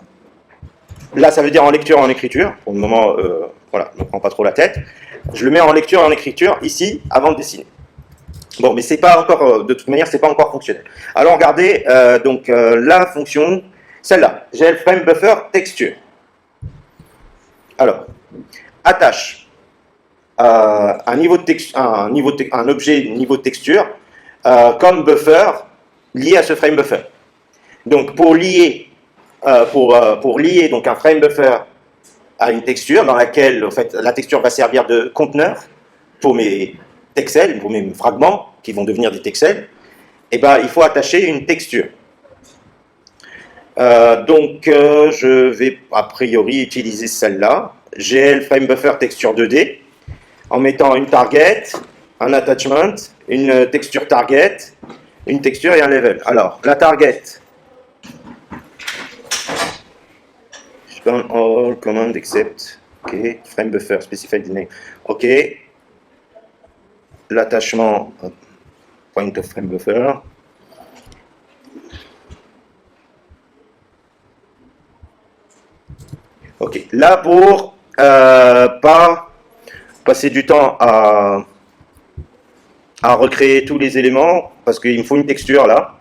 ça veut dire en lecture, en écriture. Pour le moment, voilà, je ne me prends pas trop la tête. Je le mets en lecture, en écriture, ici, avant de dessiner. Bon, mais c'est pas encore, de toute manière, c'est pas encore fonctionnel. Alors, regardez, la fonction, celle-là, GL frame buffer texture. Alors, attache un objet niveau de texture comme buffer lié à ce frame buffer. Donc, pour lier donc un frame buffer à une texture dans laquelle, en fait, la texture va servir de conteneur pour mes texels, pour mes fragments qui vont devenir des texels, et il faut attacher une texture. Je vais a priori utiliser celle-là, GL frame buffer texture 2D, en mettant une target, un attachment, une texture target, une texture et un level. Alors, la target, all command except, ok, frame buffer, specify the name, ok, l'attachement, point of frame buffer, ok, là pour pas passer du temps à recréer tous les éléments, parce qu'il me faut une texture là.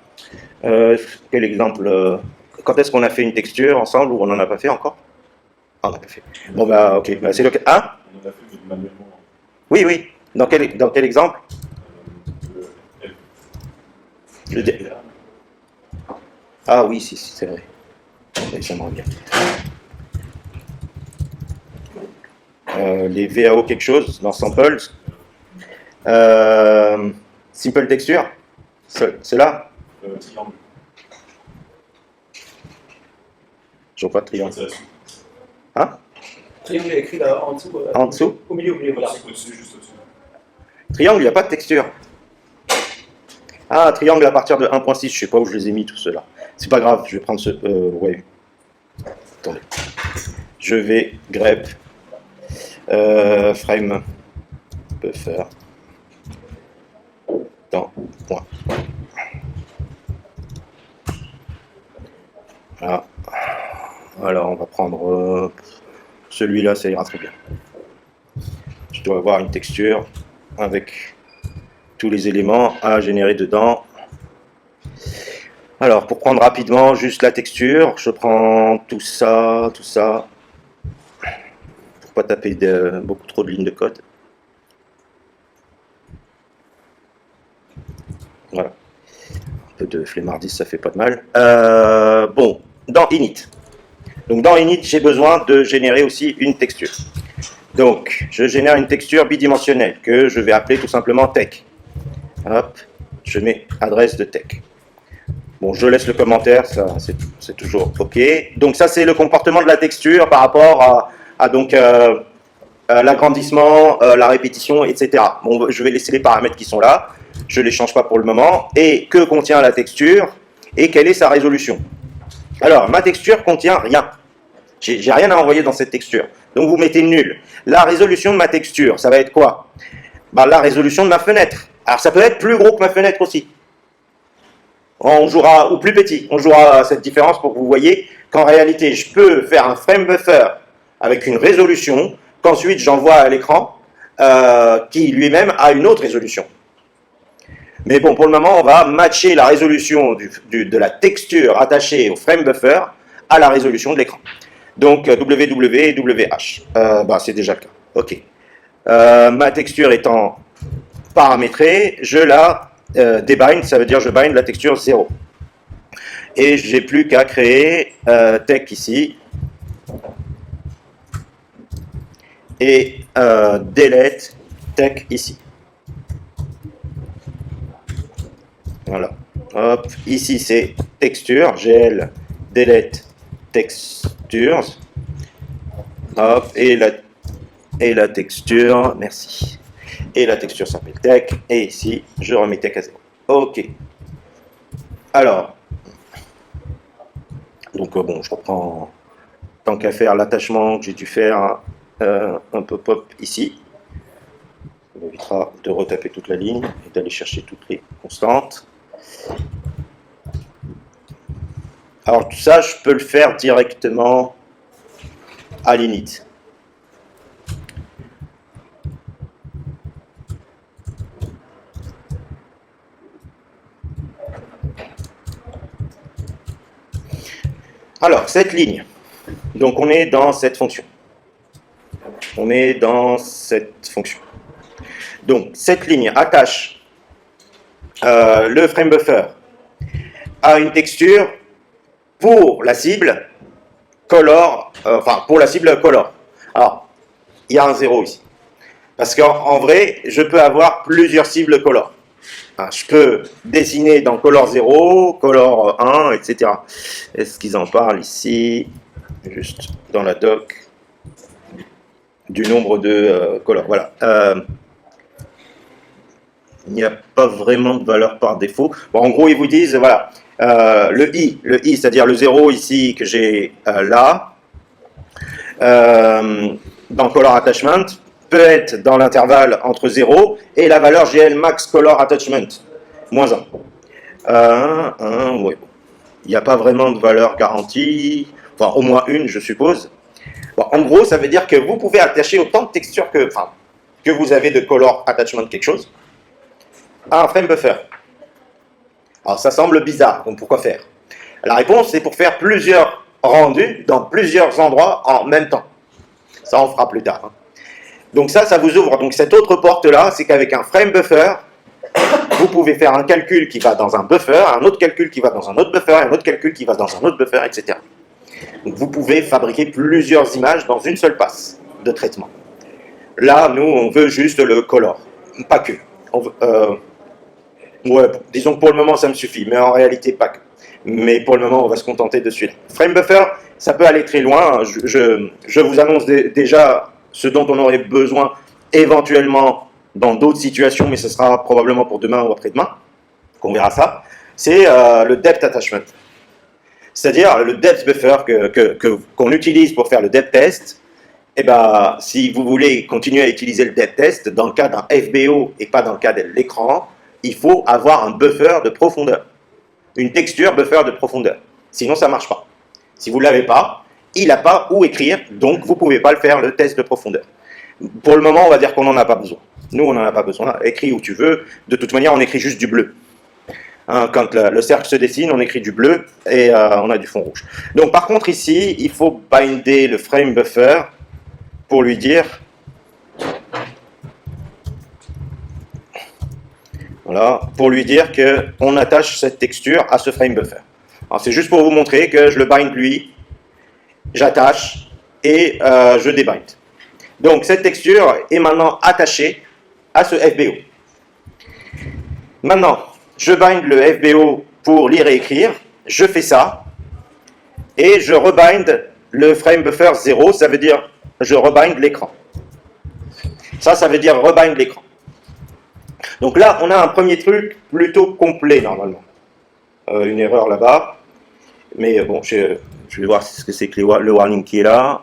Quel exemple quand est-ce qu'on a fait une texture ensemble ou on n'en a pas fait encore? Ah, on n'a pas fait. Bon, ok, c'est le cas. Hein? On a fait manuellement. Oui, oui. Dans quel exemple? Ah oui, si, c'est vrai. Ça me revient. Les VAO quelque chose dans samples. Simple texture. C'est là? Triangle. Je vois pas de triangle. Hein? Triangle est écrit là en dessous. En dessous? Au milieu, voilà. Au-dessus, juste au-dessus. Triangle, il n'y a pas de texture. Ah, triangle à partir de 1.6, je sais pas où je les ai mis tous ceux-là. C'est pas grave, je vais prendre ce. Ouais. Attendez. Je vais grep. Frame buffer. Dans point. Voilà. Alors, on va prendre celui-là, ça ira très bien. Je dois avoir une texture avec tous les éléments à générer dedans. Alors, pour prendre rapidement juste la texture, je prends tout ça. Pour pas taper beaucoup trop de lignes de code. Voilà. Un peu de flemmardise, ça fait pas de mal. Bon, dans init. Donc dans init, j'ai besoin de générer aussi une texture. Donc, je génère une texture bidimensionnelle que je vais appeler tout simplement tech. Hop, je mets adresse de tech. Bon, je laisse le commentaire, ça c'est toujours OK. Donc ça, c'est le comportement de la texture par rapport à l'agrandissement, la répétition, etc. Bon, je vais laisser les paramètres qui sont là. Je ne les change pas pour le moment. Et que contient la texture et quelle est sa résolution? Alors, ma texture contient rien. J'ai rien à envoyer dans cette texture. Donc, vous mettez nul. La résolution de ma texture, ça va être quoi? La résolution de ma fenêtre. Alors, ça peut être plus gros que ma fenêtre aussi. On jouera, ou plus petit. On jouera à cette différence pour que vous voyez qu'en réalité, je peux faire un frame buffer avec une résolution qu'ensuite j'envoie à l'écran qui lui-même a une autre résolution. Mais bon, pour le moment, on va matcher la résolution de la texture attachée au frame buffer à la résolution de l'écran. Donc WW et WH. C'est déjà le cas. OK. Ma texture étant paramétrée, je la débind, ça veut dire je bind la texture 0. Et j'ai plus qu'à créer tech ici. Et delete tech ici. Voilà. Hop. Ici c'est texture, gl delete textures. Hop. Et la texture, merci. Et la texture s'appelle tech. Et ici, je remets tech à 0. OK. Alors. Donc bon, je reprends, tant qu'à faire l'attachement que j'ai dû faire un pop-up ici. Ça m'évitera de retaper toute la ligne et d'aller chercher toutes les constantes. Alors tout ça, je peux le faire directement à l'init. Alors, cette ligne, donc on est dans cette fonction. Donc, cette ligne attache le frame buffer à une texture pour la cible color, pour la cible color. Alors, il y a un 0 ici. Parce qu'en vrai, je peux avoir plusieurs cibles color. Je peux dessiner dans color 0, color 1, etc. Est-ce qu'ils en parlent ici? Juste dans la doc du nombre de colors. Voilà. Il n'y a pas vraiment de valeur par défaut. Bon, en gros, ils vous disent, voilà, le i, c'est-à-dire le 0 ici que j'ai là, dans color attachment, peut être dans l'intervalle entre 0 et la valeur GL max color attachment, moins 1. Ouais. Il n'y a pas vraiment de valeur garantie, enfin au moins une, je suppose. Bon, en gros, ça veut dire que vous pouvez attacher autant de textures que vous avez de color attachment quelque chose à un frame buffer. Alors ça semble bizarre, donc pourquoi faire? La réponse, c'est pour faire plusieurs rendus dans plusieurs endroits en même temps. Ça, on fera plus tard. Donc ça vous ouvre. Donc cette autre porte-là, c'est qu'avec un frame buffer, vous pouvez faire un calcul qui va dans un buffer, un autre calcul qui va dans un autre buffer, un autre calcul qui va dans un autre buffer, etc. Donc vous pouvez fabriquer plusieurs images dans une seule passe de traitement. Là, nous, on veut juste le color, pas que. Disons que pour le moment, ça me suffit, mais en réalité, pas que. Mais pour le moment, on va se contenter de celui-là. Frame buffer, ça peut aller très loin. Je vous annonce déjà ce dont on aurait besoin éventuellement dans d'autres situations, mais ce sera probablement pour demain ou après-demain, qu'on verra ça. C'est le depth attachment. C'est-à-dire le depth buffer qu'on utilise pour faire le depth test. Et si vous voulez continuer à utiliser le depth test, dans le cas d'un FBO et pas dans le cas de l'écran, il faut avoir un buffer de profondeur. Une texture buffer de profondeur. Sinon, ça ne marche pas. Si vous ne l'avez pas, il n'a pas où écrire, donc vous ne pouvez pas le faire, le test de profondeur. Pour le moment, on va dire qu'on n'en a pas besoin. Nous, on n'en a pas besoin. Écris où tu veux. De toute manière, on écrit juste du bleu. Quand le cercle se dessine, on écrit du bleu et on a du fond rouge. Donc, par contre, ici, il faut binder le frame buffer pour lui dire... Voilà, pour lui dire qu'on attache cette texture à ce frame buffer. Alors c'est juste pour vous montrer que je le bind lui, j'attache et je débind. Donc cette texture est maintenant attachée à ce FBO. Maintenant, je bind le FBO pour lire et écrire, je fais ça, et je rebind le frame buffer 0, ça veut dire je rebind l'écran. Ça veut dire rebind l'écran. Donc là, on a un premier truc plutôt complet, normalement. Une erreur là-bas. Mais bon, je vais voir ce que c'est que le warning qui est là.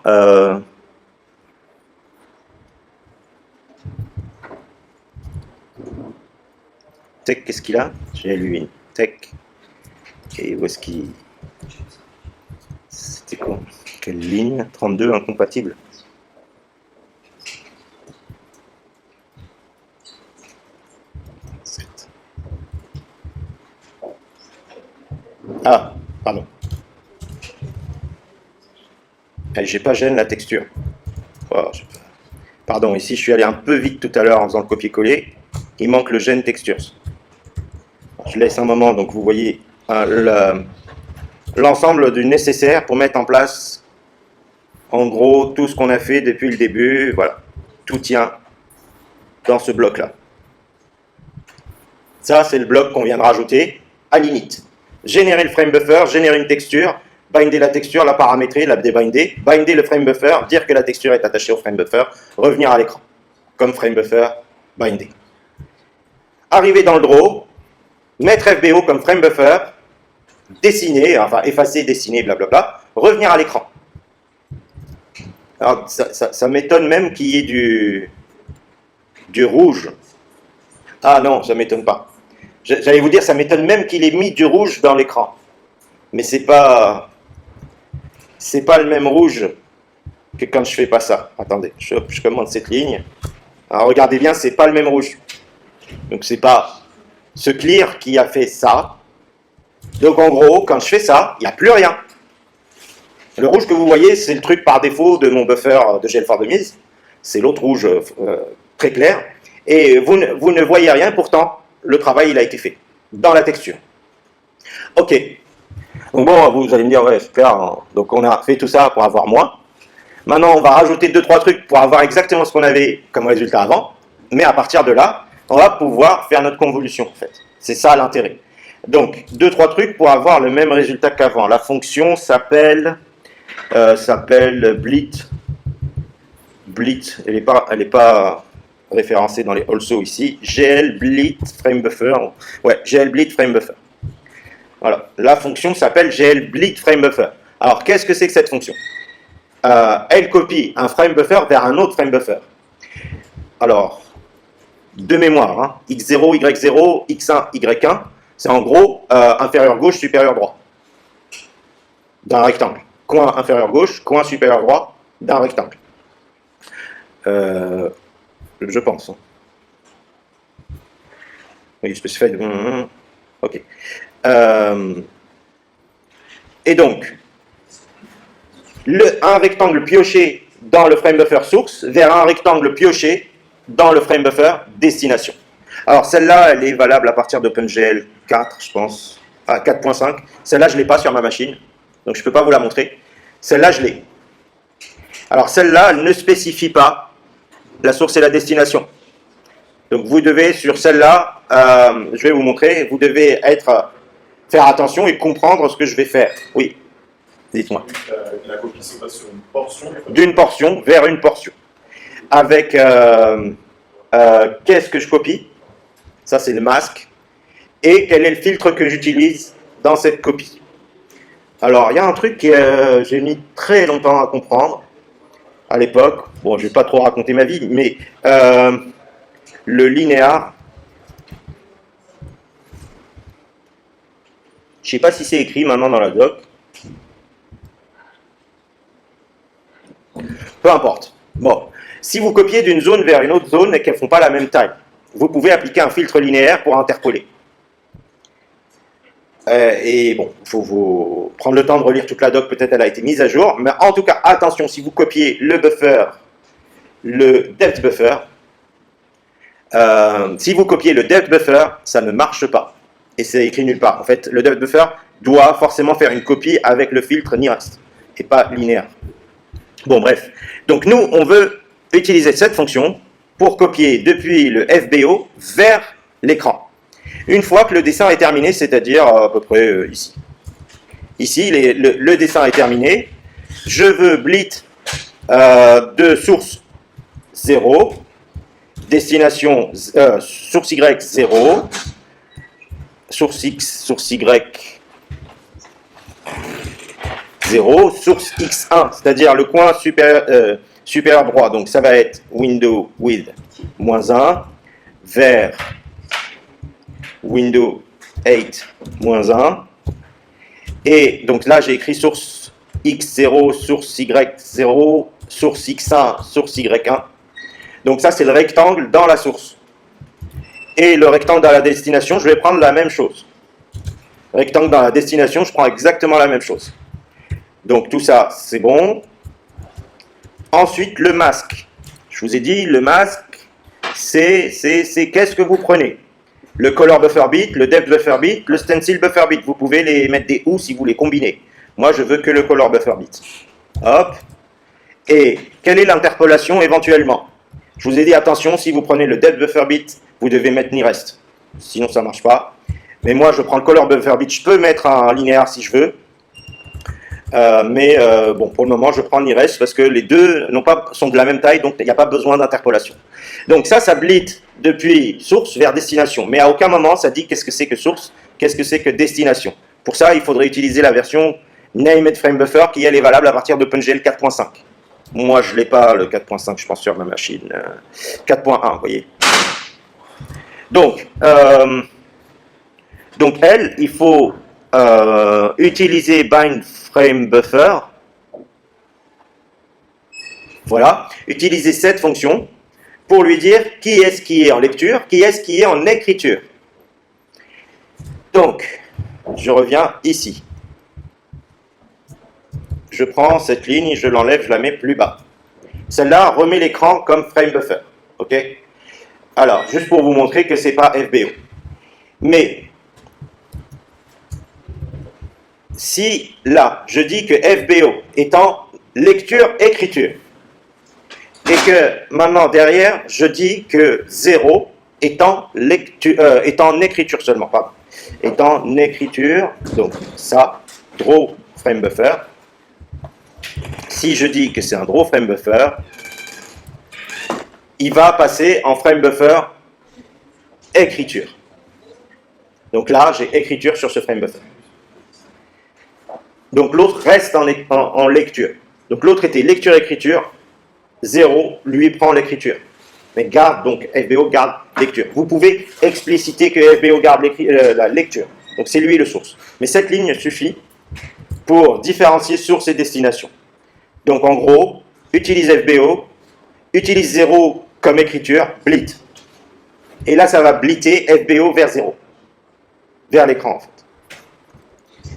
Tech, qu'est-ce qu'il a? J'ai lu une tech. Et où est-ce qu'il... C'était quoi? Quelle ligne? 32, incompatible. Ah, pardon. J'ai pas gêné la texture. Oh, pardon, ici je suis allé un peu vite tout à l'heure en faisant le copier-coller. Il manque le gène textures. Je laisse un moment, donc vous voyez l'ensemble du nécessaire pour mettre en place, en gros, tout ce qu'on a fait depuis le début. Voilà, tout tient dans ce bloc-là. Ça, c'est le bloc qu'on vient de rajouter à l'init. Générer le frame buffer, générer une texture, binder la texture, la paramétrer, la débinder, binder le frame buffer, dire que la texture est attachée au frame buffer, revenir à l'écran, comme frame buffer, binder. Arriver dans le draw, mettre FBO comme frame buffer, dessiner, enfin effacer, dessiner, blablabla, revenir à l'écran. Alors, ça m'étonne même qu'il y ait du rouge. Ah non, ça m'étonne pas. J'allais vous dire, ça m'étonne même qu'il ait mis du rouge dans l'écran. Mais c'est pas le même rouge que quand je fais pas ça. Attendez, je commande cette ligne. Alors regardez bien, c'est pas le même rouge. Donc c'est pas ce clear qui a fait ça. Donc en gros, quand je fais ça, il n'y a plus rien. Le rouge que vous voyez, c'est le truc par défaut de mon buffer de GL4 de mise. C'est l'autre rouge très clair. Et vous ne voyez rien, pourtant, le travail, il a été fait dans la texture. Ok. Donc bon, vous allez me dire, ouais, super. Hein. Donc on a fait tout ça pour avoir moins. Maintenant, on va rajouter 2-3 trucs pour avoir exactement ce qu'on avait comme résultat avant. Mais à partir de là, on va pouvoir faire notre convolution, en fait. C'est ça l'intérêt. Donc, 2-3 trucs pour avoir le même résultat qu'avant. La fonction s'appelle Blit. Blit, elle n'est pas référencée dans les also ici. GL Blit Frame Buffer. Ouais, GL Blit Frame Buffer. Voilà, la fonction s'appelle GL Blit Frame Buffer. Alors, qu'est-ce que c'est que cette fonction? Elle copie un frame buffer vers un autre frame buffer. Alors, de mémoire, hein, x0, y0, x1, y1, c'est en gros inférieur gauche, supérieur droit d'un rectangle. Coin inférieur gauche, coin supérieur droit d'un rectangle. Je pense. Hein. Oui, spécifié. Ok. Et donc, un rectangle pioché dans le frame buffer source vers un rectangle pioché dans le frame buffer destination. Alors celle-là, elle est valable à partir d'OpenGL 4, je pense, à 4.5. Celle-là, je ne l'ai pas sur ma machine, donc je ne peux pas vous la montrer. Celle-là, je l'ai. Alors celle-là, elle ne spécifie pas la source et la destination. Donc vous devez, sur celle-là, je vais vous montrer, vous devez faire attention et comprendre ce que je vais faire. Oui, dites-moi. La copie se passe sur une portion. D'une portion vers une portion. Avec, qu'est-ce que je copie? Ça, c'est le masque. Et quel est le filtre que j'utilise dans cette copie? Alors, il y a un truc que j'ai mis très longtemps à comprendre à l'époque. Bon, je ne vais pas trop raconter ma vie, mais le linéaire, je ne sais pas si c'est écrit maintenant dans la doc. Peu importe. Bon, si vous copiez d'une zone vers une autre zone et qu'elles ne font pas la même taille, vous pouvez appliquer un filtre linéaire pour interpoler. Et bon, il faut vous prendre le temps de relire toute la doc, peut-être elle a été mise à jour, mais en tout cas, attention, si vous copiez le buffer, le depth buffer, si vous copiez le depth buffer, ça ne marche pas. Et c'est écrit nulle part. En fait, le depth buffer doit forcément faire une copie avec le filtre nearest, et pas linéaire. Bon, bref. Donc, nous, on veut utiliser cette fonction pour copier depuis le FBO vers l'écran. Une fois que le dessin est terminé, c'est-à-dire à peu près ici. Ici, le dessin est terminé. Je veux blit de source 0, destination source Y 0, source X, source Y 0, source X1, c'est-à-dire le coin supérieur droit. Donc ça va être window with -1 vers window 8 -1. Et donc là, j'ai écrit source X0, source Y0, source X1, source Y1. Donc ça, c'est le rectangle dans la source. Et le rectangle dans la destination, je vais prendre la même chose. rectangle dans la destination, je prends exactement la même chose. Donc tout ça, c'est bon. Ensuite, le masque. Je vous ai dit, le masque, c'est qu'est-ce que vous prenez? Le color buffer bit, le depth buffer bit, le stencil buffer bit. Vous pouvez les mettre des ou si vous les combinez. Moi, je veux que le color buffer bit. Hop. Et quelle est l'interpolation éventuellement? Je vous ai dit, attention, si vous prenez le depth buffer bit, vous devez mettre nearest. Sinon, ça ne marche pas. Mais moi, je prends le color buffer bit. Je peux mettre un linéaire si je veux. Bon, pour le moment, je prends nearest parce que les deux sont de la même taille, donc il n'y a pas besoin d'interpolation. Donc ça bleed depuis source vers destination. Mais à aucun moment, ça dit qu'est-ce que c'est que source, qu'est-ce que c'est que destination. Pour ça, il faudrait utiliser la version named frame buffer qui, elle, est valable à partir d'OpenGL 4.5. Moi, je ne l'ai pas, le 4.5, je pense, sur ma machine. 4.1, vous voyez. Donc, elle, il faut utiliser bind frame buffer. Voilà. Utiliser cette fonction pour lui dire qui est-ce qui est en lecture, qui est-ce qui est en écriture. Donc, je reviens ici. Je prends cette ligne, je l'enlève, je la mets plus bas. Celle-là remet l'écran comme frame buffer. Ok? Alors, juste pour vous montrer que ce n'est pas FBO. Mais, si là, je dis que FBO est en lecture-écriture, et que maintenant derrière, je dis que 0 est en écriture seulement, pardon. Est en écriture, donc ça, draw frame buffer. Si je dis que c'est un draw frame buffer, il va passer en frame buffer écriture. Donc là, j'ai écriture sur ce frame buffer. Donc l'autre reste en lecture. Donc l'autre était lecture-écriture, 0, lui prend l'écriture. Mais garde, donc FBO garde lecture. Vous pouvez expliciter que FBO garde la lecture. Donc c'est lui le source. Mais cette ligne suffit pour différencier source et destination. Donc en gros, utilise FBO, utilise 0 comme écriture, blit. Et là, ça va blitter FBO vers 0. Vers l'écran en fait.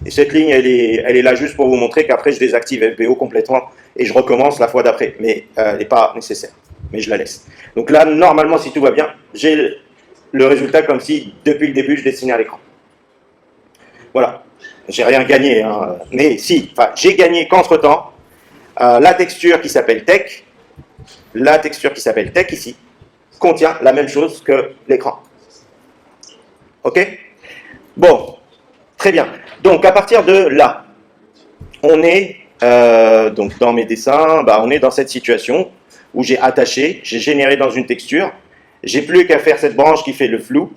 Et cette ligne, elle est là juste pour vous montrer qu'après, je désactive FBO complètement et je recommence la fois d'après. Mais elle n'est pas nécessaire. Mais je la laisse. Donc là, normalement, si tout va bien, j'ai le résultat comme si, depuis le début, je dessinais à l'écran. Voilà. J'ai rien gagné. Hein. Mais si, enfin, j'ai gagné qu'entre-temps, la texture qui s'appelle tech, ici, contient la même chose que l'écran. Ok? Bon. Très bien. Donc, à partir de là, on est, donc dans mes dessins, on est dans cette situation où j'ai attaché, j'ai généré dans une texture, j'ai plus qu'à faire cette branche qui fait le flou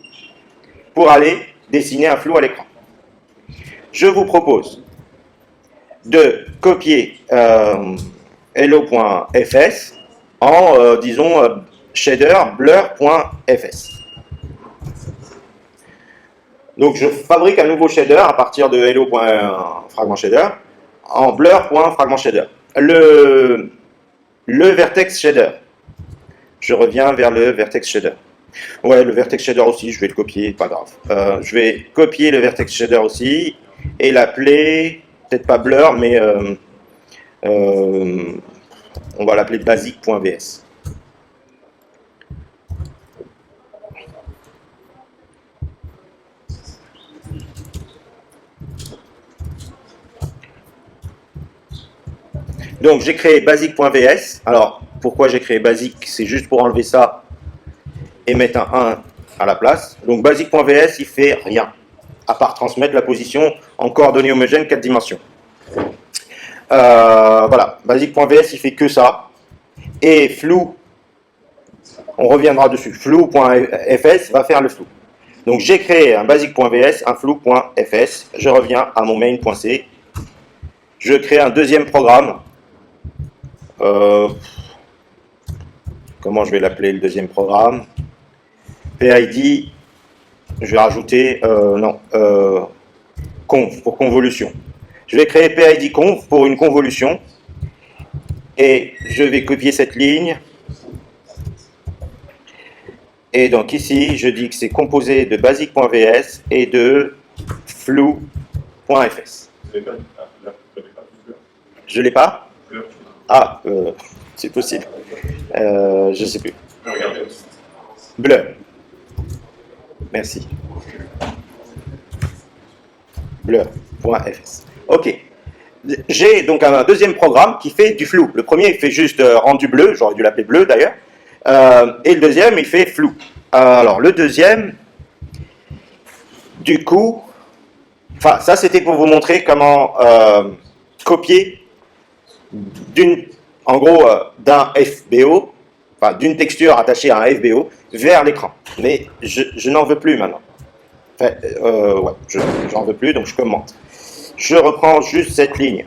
pour aller dessiner un flou à l'écran. Je vous propose de copier hello.fs en, disons, shader blur.fs. Donc je fabrique un nouveau shader à partir de hello.fragment_shader en blur.fragment_shader. Le vertex shader. Je reviens vers le vertex shader. Ouais, le vertex shader aussi, je vais le copier, pas grave. Je vais copier le vertex shader aussi et l'appeler, peut-être pas blur, mais on va l'appeler basic.vs. Donc j'ai créé basic.vs. Alors pourquoi j'ai créé basic? C'est juste pour enlever ça et mettre un 1 à la place. Donc basic.vs il fait rien à part transmettre la position en coordonnées homogènes 4 dimensions. Voilà, basic.vs il fait que ça. Et flou, on reviendra dessus. Flou.fs va faire le flou. Donc j'ai créé un basic.vs, un flou.fs. Je reviens à mon main.c. Je crée un deuxième programme. Comment je vais l'appeler le deuxième programme? PID, je vais rajouter conv pour convolution. Je vais créer PID conv pour une convolution et je vais copier cette ligne. Et donc ici, je dis que c'est composé de basic.vs et de flou.fs. Vous n'avez pas, vous n'avez pas plus d'heures. Je l'ai pas? L'heure. Ah, c'est possible. Je sais plus. Regardez aussi. Bleu. Merci. Bleu.fs. Ok. J'ai donc un deuxième programme qui fait du flou. Le premier, il fait juste rendu bleu, j'aurais dû l'appeler bleu d'ailleurs. Et le deuxième, il fait flou. Alors, le deuxième, du coup, enfin, ça c'était pour vous montrer comment copier en gros, d'un FBO, enfin, d'une texture attachée à un FBO vers l'écran. Mais je n'en veux plus maintenant. Enfin, ouais, j'en veux plus, donc je commente. Je reprends juste cette ligne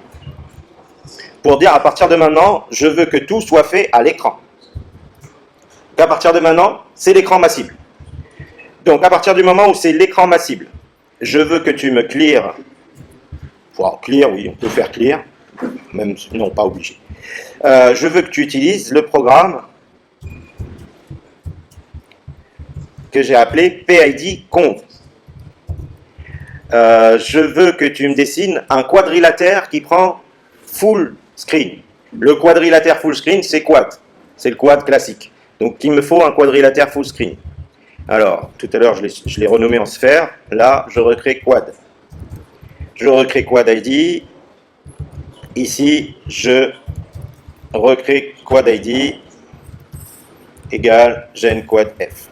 pour dire à partir de maintenant, je veux que tout soit fait à l'écran. À partir de maintenant, c'est l'écran massible. Donc à partir du moment où c'est l'écran massible, je veux que tu me clear. Wow, clear, oui, on peut faire clear, même non, pas obligé. Je veux que tu utilises le programme que j'ai appelé PID conv. Je veux que tu me dessines un quadrilatère qui prend full screen. Le quadrilatère full screen, c'est quad. C'est le quad classique. Donc, il me faut un quadrilatère full screen. Alors, tout à l'heure, je l'ai renommé en sphère. Là, je recrée quad. Je recrée quad ID. Ici, je recrée quad ID égale gen quad F.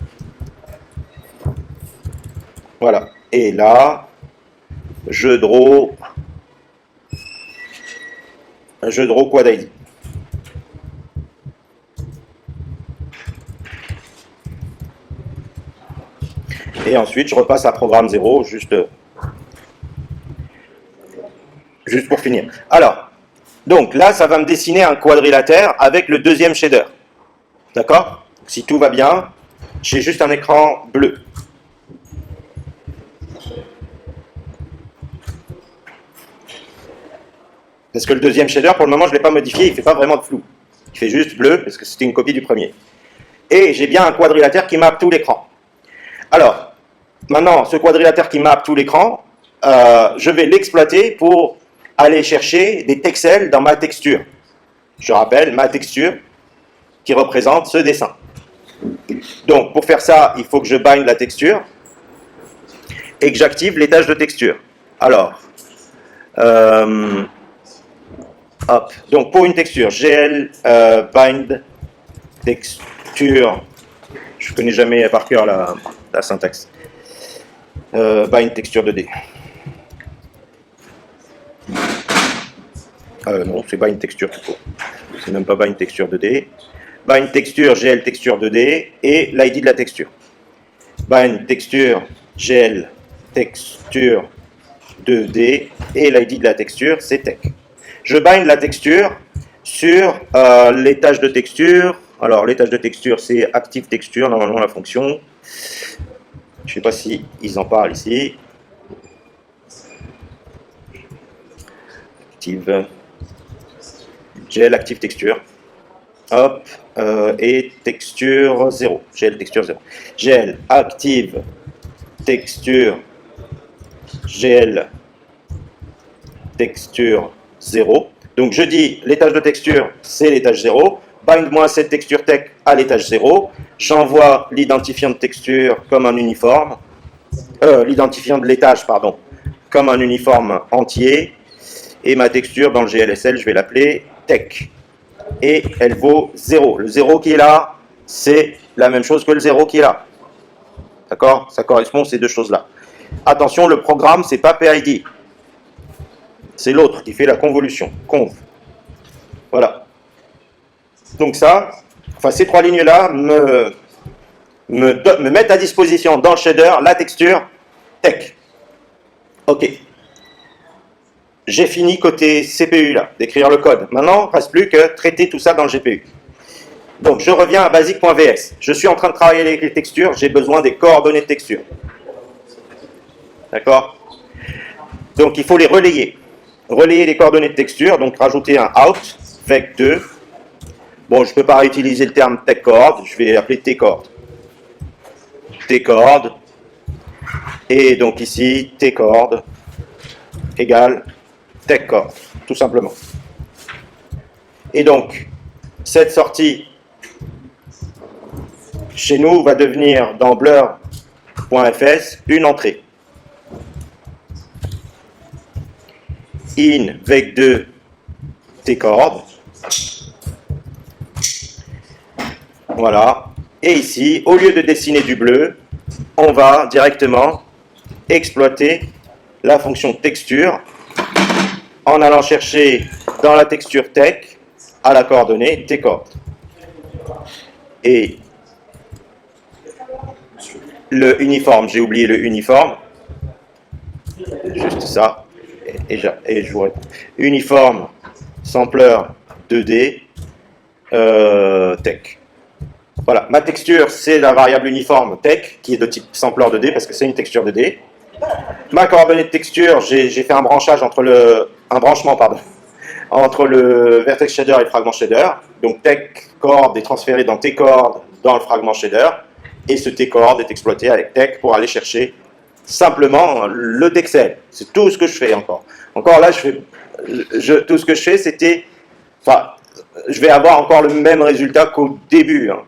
Voilà. Et là, je draw quad ID. Et ensuite, je repasse à programme 0, juste pour finir. Alors, donc là, ça va me dessiner un quadrilatère avec le deuxième shader. D'accord? Si tout va bien, j'ai juste un écran bleu. Parce que le deuxième shader, pour le moment, je ne l'ai pas modifié, il ne fait pas vraiment de flou. Il fait juste bleu, parce que c'était une copie du premier. Et j'ai bien un quadrilatère qui mappe tout l'écran. Alors, maintenant, ce quadrilatère qui mappe tout l'écran, je vais l'exploiter pour aller chercher des texels dans ma texture. Je rappelle, ma texture qui représente ce dessin. Donc, pour faire ça, il faut que je bind la texture et que j'active les tâches de texture. Alors, hop. Donc pour une texture, GL bind texture, je connais jamais par cœur la syntaxe, bind texture 2D. Non, c'est bind texture tout court. C'est même pas bind texture 2D. Bind texture, GL texture 2D et l'ID de la texture. Bind texture, GL texture 2D et l'ID de la texture, c'est tech. Je bind la texture sur les tâches de texture. Alors, les tâches de texture, c'est active texture, normalement la fonction. Je ne sais pas si ils en parlent ici. Active. GL active texture. Hop. Et texture 0. GL texture 0. GL active texture. GL texture 0. Donc je dis l'étage de texture, c'est l'étage 0. Bind-moi cette texture tech à l'étage 0. J'envoie l'identifiant de texture comme un uniforme. L'identifiant de l'étage, pardon, comme un uniforme entier. Et ma texture dans le GLSL, je vais l'appeler tech. Et elle vaut 0. Le 0 qui est là, c'est la même chose que le 0 qui est là. D'accord? Ça correspond à ces deux choses-là. Attention, le programme, c'est pas PID. C'est l'autre qui fait la convolution, conv. Voilà. Donc ça, enfin ces trois lignes-là me mettent à disposition dans le shader la texture tech. Ok. J'ai fini côté CPU là, d'écrire le code. Maintenant, il ne reste plus que traiter tout ça dans le GPU. Donc je reviens à basic.vs. Je suis en train de travailler avec les textures, j'ai besoin des coordonnées de texture. D'accord? Donc il faut les relayer. Relayer les coordonnées de texture, donc rajouter un out, vec2. Bon, je ne peux pas réutiliser le terme techcord, je vais l'appeler tcord. Tcord. Et donc ici, tcord. égale TechCord, tout simplement. Et donc, cette sortie chez nous va devenir dans blur.fs une entrée. In vec2 tcord. Voilà. Et ici, au lieu de dessiner du bleu, on va directement exploiter la fonction texture en allant chercher dans la texture tech à la coordonnée tcord. Et le uniforme, j'ai oublié le uniforme. Juste ça. Et je vous réponds. Uniforme, sampler 2D, tech. Voilà, ma texture, c'est la variable uniforme tech, qui est de type sampler 2D, parce que c'est une texture 2D. Ma coordonnée de texture, j'ai fait un branchage entre entre le vertex shader et le fragment shader. Donc tech-cord est transféré dans tcord dans le fragment shader, et ce tcord est exploité avec tech pour aller chercher simplement le texel. C'est tout ce que je fais encore. Encore là, tout ce que je fais, c'était... Enfin, je vais avoir encore le même résultat qu'au début. Hein.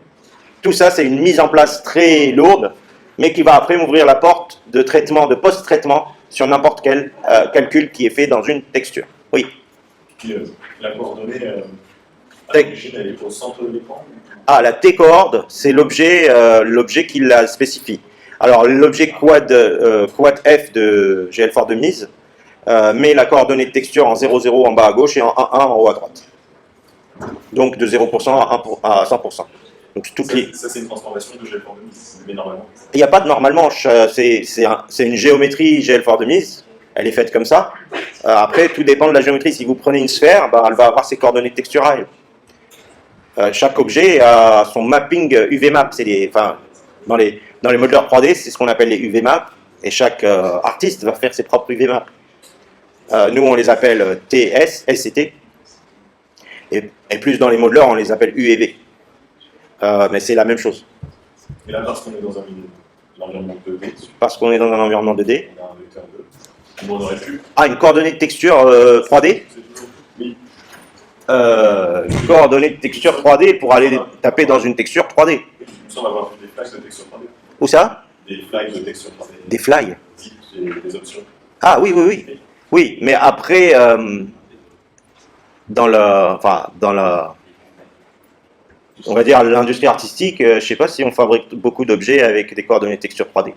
Tout ça, c'est une mise en place très lourde, mais qui va après m'ouvrir la porte de traitement, de post-traitement, sur n'importe quel calcul qui est fait dans une texture. Oui. Puis, la coordonnée, à l'origine, elle est au centre de l'écran. Ah, la T-coord, c'est l'objet qui la spécifie. Alors, l'objet quad F de GL4 de mise met la coordonnée de texture en 0,0 en bas à gauche et en 1,1 en haut à droite. Donc, de 0% à 100%. Donc, Ça, c'est une transformation de GL4 de mise, mais normalement. Il n'y a pas de normalement, c'est une géométrie GL4 de mise, elle est faite comme ça. Après, tout dépend de la géométrie. Si vous prenez une sphère, elle va avoir ses coordonnées texturales. Chaque objet a son mapping UVMap. Dans les modeleurs 3D, c'est ce qu'on appelle les UVMap, et chaque artiste va faire ses propres UVMap. Nous, on les appelle TS, SCT, et plus dans les modeleurs, on les appelle UEV. Mais c'est la même chose. Et là, parce qu'on est dans un environnement 2D. Parce qu'on est dans un environnement 2D. On a un vecteur 2. On aurait pu. Ah, une coordonnée de texture 3D. Oui. Une coordonnée de texture 3D pour aller taper dans une texture 3D. On va avoir des flags de texture 3D. Où ça? Des flags de texture 3D. Des flags. Des options. Ah oui, oui, oui. Oui, mais après, on va dire l'industrie artistique, je ne sais pas si on fabrique beaucoup d'objets avec des coordonnées de texture 3D.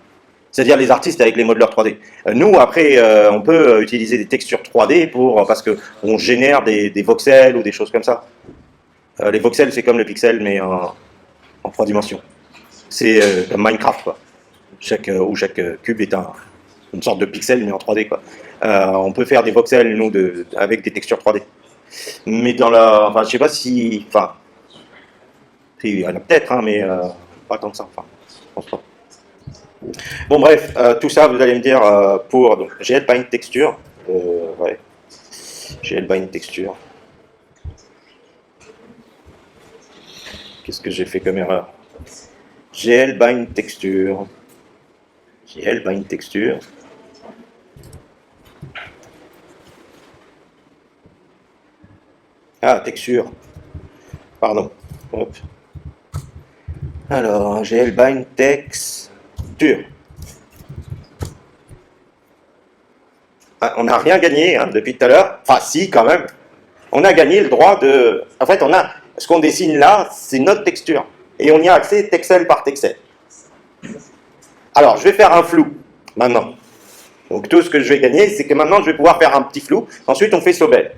C'est-à-dire les artistes avec les modeleurs 3D. Nous, après, on peut utiliser des textures 3D parce qu'on génère des voxels ou des choses comme ça. Les voxels, c'est comme le pixel, mais en 3 dimensions. C'est comme Minecraft, quoi. Chaque cube est une sorte de pixel, mais en 3D, quoi. On peut faire des voxels, nous, avec des textures 3D. Mais je sais pas si... il y en a peut-être, hein, mais pas tant que ça, je pense pas. Bon, bref, tout ça, vous allez me dire pour donc, GL-Bind Texture. Ouais. GL-Bind Texture. Qu'est-ce que j'ai fait comme erreur? GL-Bind Texture. GL-Bind Texture. Ah, texture. Pardon. Hop. Alors, GL-Bind Texture. Ah, on n'a rien gagné depuis tout à l'heure. Enfin, si, quand même. On a gagné le droit de... En fait, ce qu'on dessine là, c'est notre texture. Et on y a accès texel par texel. Alors, je vais faire un flou, maintenant. Donc, tout ce que je vais gagner, c'est que maintenant, je vais pouvoir faire un petit flou. Ensuite, on fait Sobel.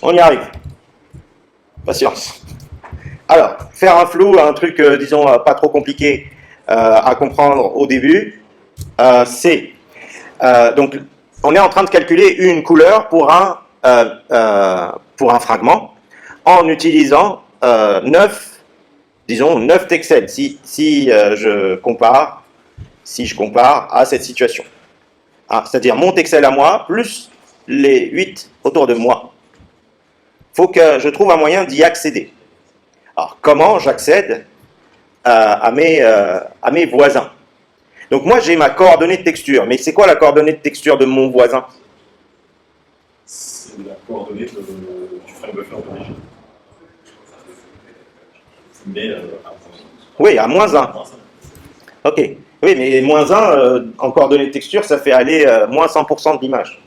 On y arrive. Patience. Alors, faire un flou, un truc, disons, pas trop compliqué à comprendre au début, c'est... donc, on est en train de calculer une couleur pour un fragment en utilisant 9 texels, si je compare à cette situation. C'est-à-dire mon texel à moi, plus les 8 autour de moi. Il faut que je trouve un moyen d'y accéder. Alors, comment j'accède à mes voisins? Donc moi, j'ai ma coordonnée de texture. Mais c'est quoi la coordonnée de texture de mon voisin? c'est la coordonnée du frame buffer d'origine. Mais Oui, à moins 1. Ok. Oui, mais moins 1, en coordonnées de texture, ça fait aller moins 100% de l'image.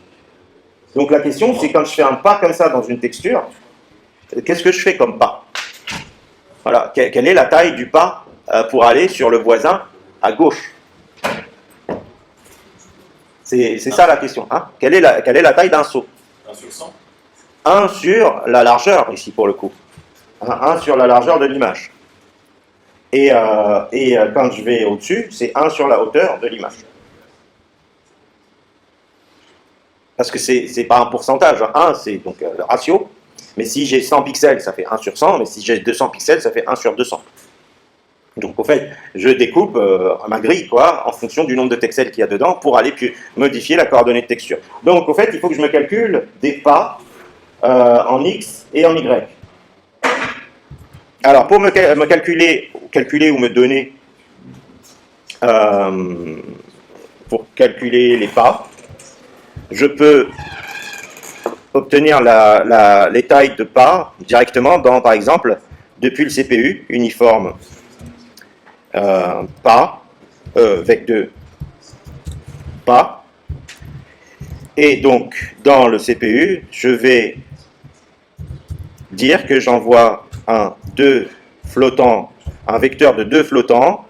Donc la question, c'est quand je fais un pas comme ça dans une texture, qu'est-ce que je fais comme pas? Voilà. Quelle est la taille du pas pour aller sur le voisin à gauche? C'est ça la question. Hein, quelle est la taille d'un saut? 1 sur 100. 1 sur la largeur, ici pour le coup. 1 sur la largeur de l'image. Et quand je vais au-dessus, c'est 1 sur la hauteur de l'image. Parce que c'est pas un pourcentage. 1, c'est donc le ratio. Mais si j'ai 100 pixels, ça fait 1 sur 100. Mais si j'ai 200 pixels, ça fait 1 sur 200. Donc, au fait, je découpe ma grille, quoi, en fonction du nombre de pixels qu'il y a dedans pour aller modifier la coordonnée de texture. Donc, au fait, il faut que je me calcule des pas en X et en Y. Alors, pour me calculer ou me donner, pour calculer les pas, je peux obtenir les tailles de pas directement dans, par exemple, depuis le CPU, uniforme pas, vec 2 pas. Et donc, dans le CPU, je vais dire que j'envoie un vecteur de 2 flottants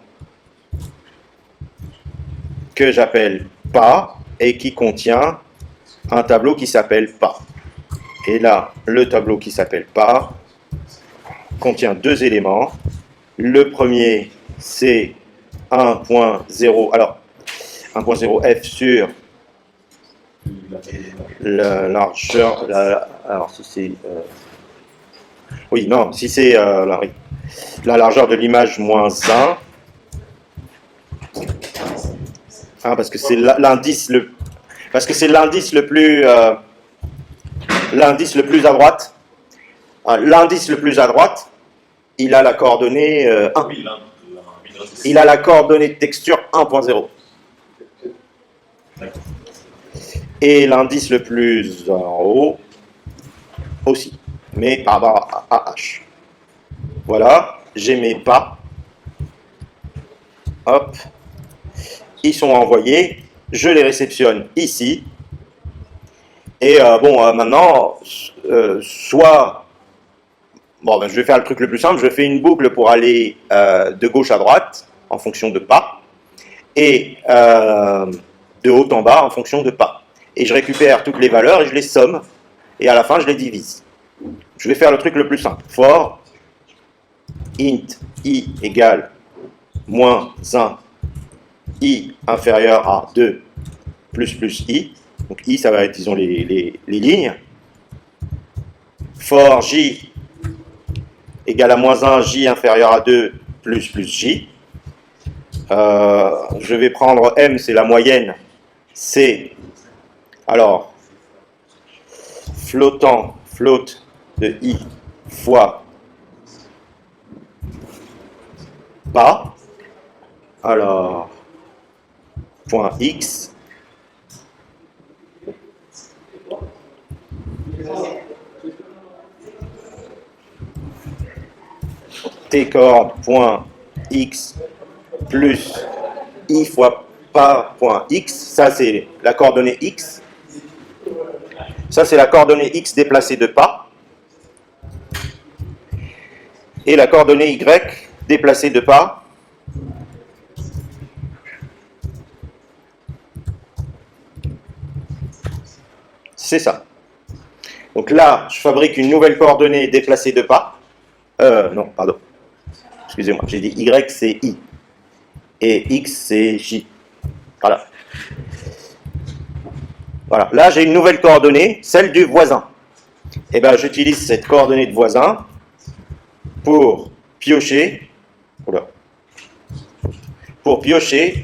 que j'appelle pas et qui contient un tableau qui s'appelle pas. Et là, le tableau qui s'appelle pas contient 2 éléments. Le premier, c'est 1.0. Alors, 1.0 f sur la largeur. Alors, si c'est. Oui, non, si c'est la largeur de l'image moins 1. Hein, parce que c'est l'indice le plus à droite. L'indice le plus à droite, il a la coordonnée 1. Il a la coordonnée de texture 1.0. Et l'indice le plus en haut aussi, mais par rapport à H. Voilà, j'ai mes pas. Hop. Ils sont envoyés. Je les réceptionne ici. Et maintenant, soit... Bon, ben, je vais faire le truc le plus simple. Je fais une boucle pour aller de gauche à droite, en fonction de pas. Et de haut en bas, en fonction de pas. Et je récupère toutes les valeurs et je les somme. Et à la fin, je les divise. Je vais faire le truc le plus simple. For int i égale moins 1, i inférieur à 2 plus i. Donc i, ça va être, disons, les lignes. For j égale à moins 1, j inférieur à 2 plus j. Je vais prendre m, c'est la moyenne. C'est, alors, float de i fois pas. Alors, point x. T-cord point x plus i fois pas point x. Ça, c'est la coordonnée x. Ça, c'est la coordonnée x déplacée de pas. Et la coordonnée y déplacée de pas. C'est ça. Donc là, je fabrique une nouvelle coordonnée déplacée de pas. Non, pardon. Excusez-moi, j'ai dit y, c'est i. Et x, c'est j. Voilà. Voilà. Là, j'ai une nouvelle coordonnée, celle du voisin. Et bien, j'utilise cette coordonnée de voisin pour piocher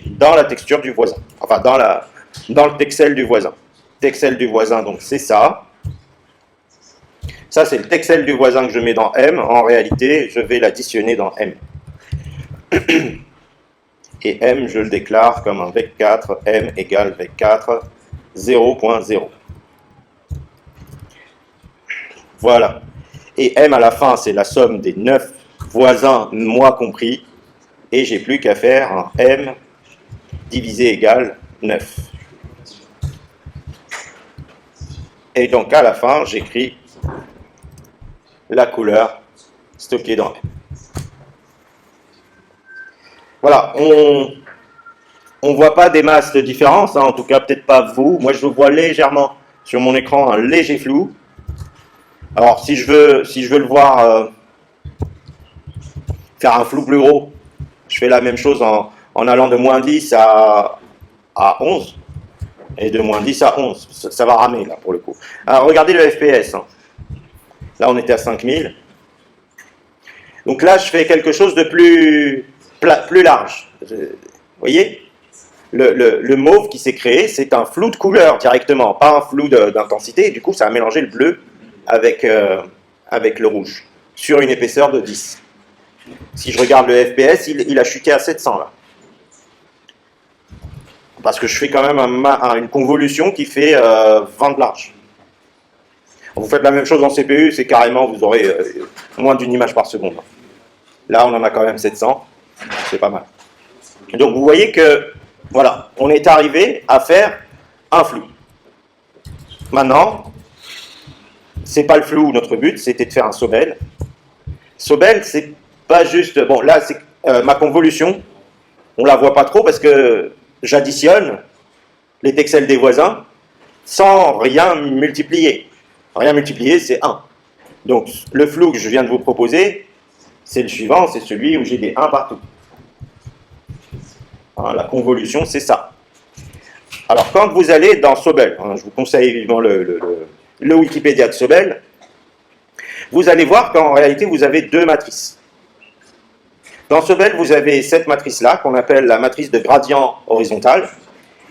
dans la texture du voisin. Enfin, dans le texel du voisin. Texel du voisin, donc c'est ça. Ça, c'est le texel du voisin que je mets dans M. En réalité, je vais l'additionner dans M. Et M, je le déclare comme un vec 4. M égale vec 4, 0.0. Voilà. Et M à la fin, c'est la somme des 9 voisins, moi compris. Et j'ai plus qu'à faire un M divisé égale 9. Et donc à la fin, j'écris la couleur stockée dans M. Voilà, on ne voit pas des masses de différence, hein, en tout cas peut-être pas vous. Moi je vois légèrement sur mon écran un léger flou. Alors si je veux le voir faire un flou plus gros, je fais la même chose en allant de moins 10 à 11. Et de moins 10 à 11. Ça va ramer là pour le coup. Alors regardez le FPS. Hein. Là on était à 5000. Donc là je fais quelque chose de plus large. Vous voyez le mauve qui s'est créé, c'est un flou de couleur directement, pas un flou d'intensité. Du coup ça a mélangé le bleu avec le rouge sur une épaisseur de 10. Si je regarde le FPS, il a chuté à 700 là. Parce que je fais quand même une convolution qui fait 20 de large. Vous faites la même chose en CPU, c'est carrément, vous aurez moins d'une image par seconde. Là, on en a quand même 700, c'est pas mal. Donc vous voyez que, voilà, on est arrivé à faire un flou. Maintenant, c'est pas le flou notre but, c'était de faire un Sobel. Sobel, c'est pas juste, bon là, c'est ma convolution, on la voit pas trop parce que j'additionne les pixels des voisins sans rien multiplier. Rien multiplier, c'est 1. Donc, le flou que je viens de vous proposer, c'est le suivant, c'est celui où j'ai des 1 partout. Hein, la convolution, c'est ça. Alors, quand vous allez dans Sobel, hein, je vous conseille vivement le Wikipédia de Sobel, vous allez voir qu'en réalité, vous avez deux matrices. Dans Sobel, vous avez cette matrice-là, qu'on appelle la matrice de gradient horizontal,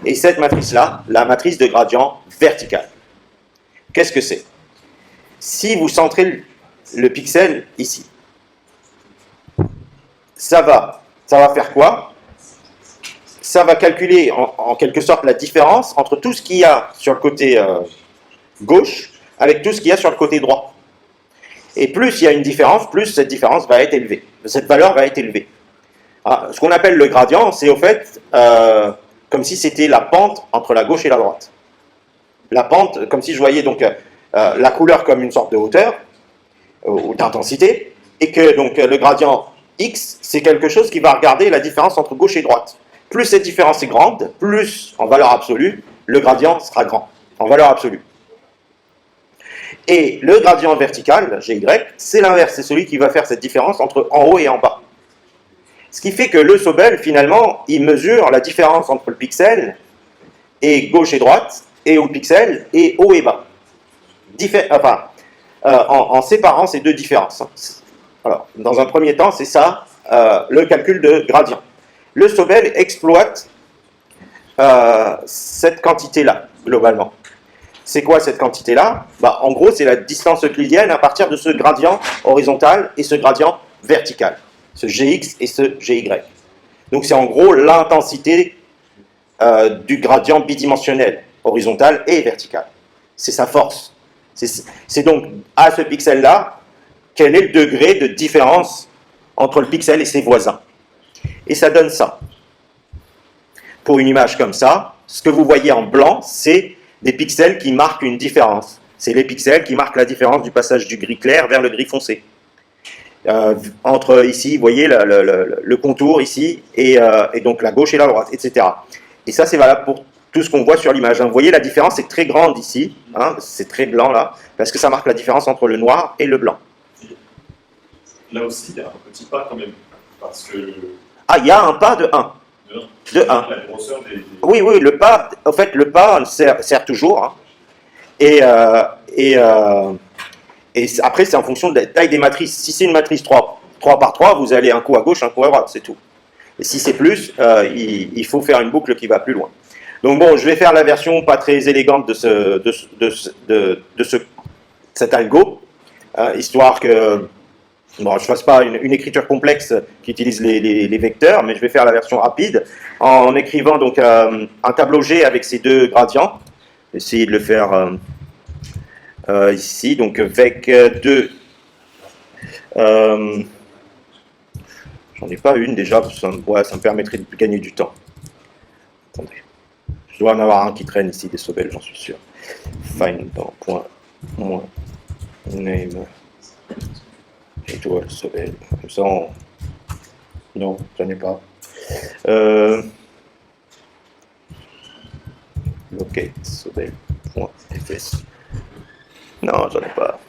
et cette matrice-là, la matrice de gradient vertical. Qu'est-ce que c'est? Si vous centrez le pixel ici, ça va faire quoi? Ça va calculer en quelque sorte la différence entre tout ce qu'il y a sur le côté gauche avec tout ce qu'il y a sur le côté droit. Et plus il y a une différence, plus cette différence va être élevée. Cette valeur va être élevée. Alors, ce qu'on appelle le gradient, c'est au fait comme si c'était la pente entre la gauche et la droite. La pente, comme si je voyais donc la couleur comme une sorte de hauteur ou d'intensité, et que donc le gradient x, c'est quelque chose qui va regarder la différence entre gauche et droite. Plus cette différence est grande, plus en valeur absolue, le gradient sera grand, en valeur absolue. Et le gradient vertical, Gy, c'est l'inverse, c'est celui qui va faire cette différence entre en haut et en bas. Ce qui fait que le Sobel, finalement, il mesure la différence entre le pixel et gauche et droite, et au pixel, et haut et bas. En séparant ces deux différences. Alors, dans un premier temps, c'est ça, le calcul de gradient. Le Sobel exploite cette quantité-là, globalement. C'est quoi cette quantité-là? En gros, c'est la distance euclidienne à partir de ce gradient horizontal et ce gradient vertical. Ce Gx et ce Gy. Donc c'est en gros l'intensité du gradient bidimensionnel, horizontal et vertical. C'est sa force. C'est donc à ce pixel-là, quel est le degré de différence entre le pixel et ses voisins. Et ça donne ça. Pour une image comme ça, ce que vous voyez en blanc, c'est des pixels qui marquent une différence. C'est les pixels qui marquent la différence du passage du gris clair vers le gris foncé. Entre ici, vous voyez le contour ici, et donc la gauche et la droite, etc. Et ça, c'est valable pour tout ce qu'on voit sur l'image. Vous voyez, la différence est très grande ici, hein, c'est très blanc là, parce que ça marque la différence entre le noir et le blanc. Là aussi, il y a un petit pas quand même, parce que... Ah, il y a un pas de 1. De 1. La grosseur des... Oui, le pas, en fait, le pas sert toujours, hein, et après, c'est en fonction de la taille des matrices. Si c'est une matrice 3 par 3, vous allez un coup à gauche, un coup à droite, c'est tout. Et si c'est plus, il faut faire une boucle qui va plus loin. Donc bon, je vais faire la version pas très élégante de cet algo, histoire que je ne fasse pas une écriture complexe qui utilise les vecteurs, mais je vais faire la version rapide en écrivant donc un tableau G avec ces deux gradients. Essayer de le faire ici, donc vec 2. J'en ai pas une déjà, ça me permettrait de gagner du temps. Attendez. Je dois en avoir un qui traîne ici, des Sobel, j'en suis sûr. Find dans point moins name étoile Sobel. Comme ça, non, j'en ai pas. Locate Sobel.fs. Non, j'en ai pas.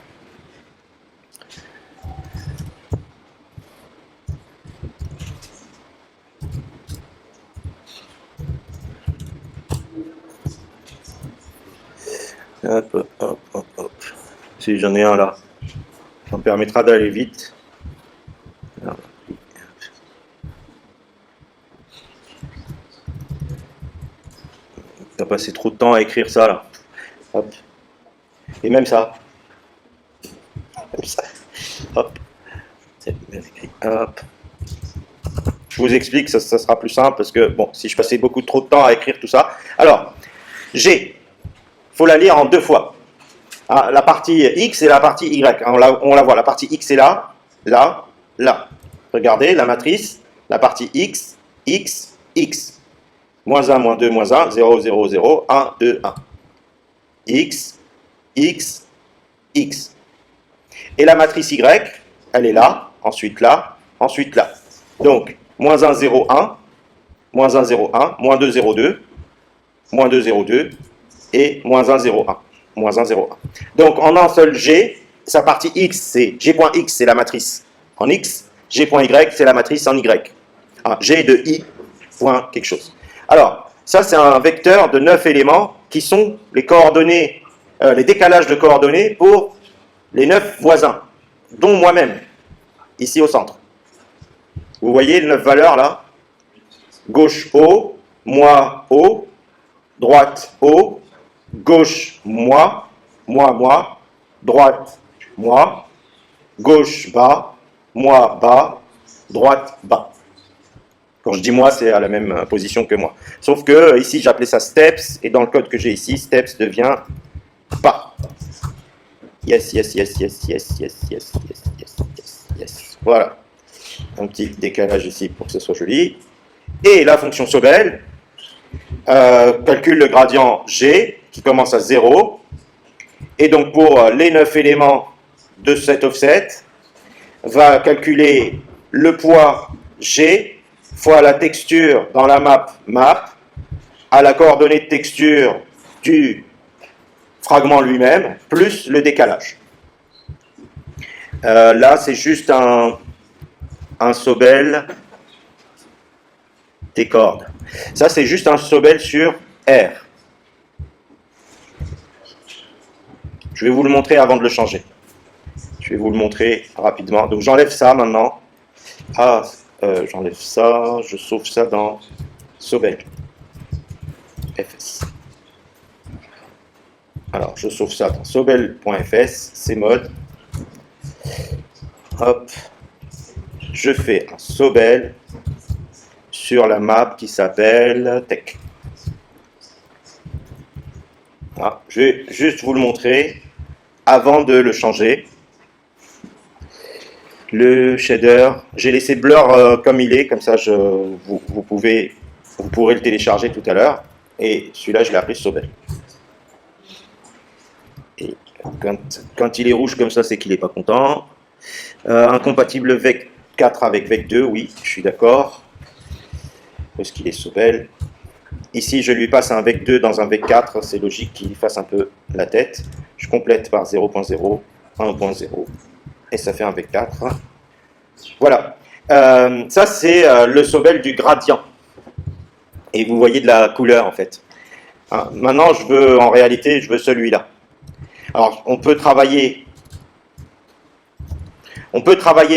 Hop, hop, hop, hop. Si j'en ai un là, ça me permettra d'aller vite. T'as passé trop de temps à écrire ça là. Hop. Et même ça. Comme ça. Hop. C'est bien écrit. Hop. Je vous explique, ça sera plus simple parce que bon, si je passais beaucoup trop de temps à écrire tout ça. Alors, G. Il faut la lire en deux fois. Ah, la partie X et la partie Y. On la voit, la partie X est là, là, là. Regardez, la matrice, la partie X, X, X. Moins 1, moins 2, moins 1, 0, 0, 0, 1, 2, 1. X, X, X. Et la matrice Y, elle est là, ensuite là, ensuite là. Donc, moins 1, 0, 1, moins 1, 0, 1, moins 2, 0, 2, moins 2, 0, 2, et moins 1, 0, 1. Moins 1, 0, 1. Donc, en un seul G, sa partie X, c'est G.X, c'est la matrice en X. G.Y, c'est la matrice en Y. G de I, point quelque chose. Alors, ça, c'est un vecteur de 9 éléments qui sont les coordonnées, les décalages de coordonnées pour les 9 voisins, dont moi-même, ici au centre. Vous voyez les 9 valeurs là? Gauche haut, moi haut, droite haut, gauche moi, droite moi, gauche bas, moi bas, droite bas. Quand je dis moi, c'est à la même position que moi. Sauf que ici, j'appelais ça steps, et dans le code que j'ai ici, steps devient pas. Yes, yes, yes, yes, yes, yes, yes, yes, yes, yes, yes. Voilà. Un petit décalage ici pour que ce soit joli. Et la fonction Sobel calcule le gradient G, qui commence à 0. Et donc, pour les 9 éléments de cet offset, va calculer le poids G fois la texture dans la map à la coordonnée de texture du fragment lui-même, plus le décalage. Là, c'est juste un Sobel des cordes. Ça, c'est juste un Sobel sur R. Je vais vous le montrer avant de le changer. Je vais vous le montrer rapidement. Donc, j'enlève ça maintenant. J'enlève ça, je sauve ça dans Sobel. FS. Alors, je sauve ça dans Sobel.fs, c'est mode. Hop. Je fais un Sobel sur la map qui s'appelle Tech. Voilà. Je vais juste vous le montrer avant de le changer. Le shader, j'ai laissé blur comme il est, comme ça vous pourrez le télécharger tout à l'heure. Et celui-là, je l'ai appelé Sobel. Et quand il est rouge comme ça, c'est qu'il n'est pas content. Incompatible Vec 4 avec Vec 2, oui, je suis d'accord. Est-ce qu'il est Sobel? Ici, je lui passe un Vec 2 dans un Vec 4, c'est logique qu'il fasse un peu la tête. Je complète par 0.0, 1.0, et ça fait un Vec 4. Voilà. Ça, c'est le Sobel du gradient. Et vous voyez de la couleur, en fait. Maintenant, en réalité, je veux celui-là. Alors, on peut travailler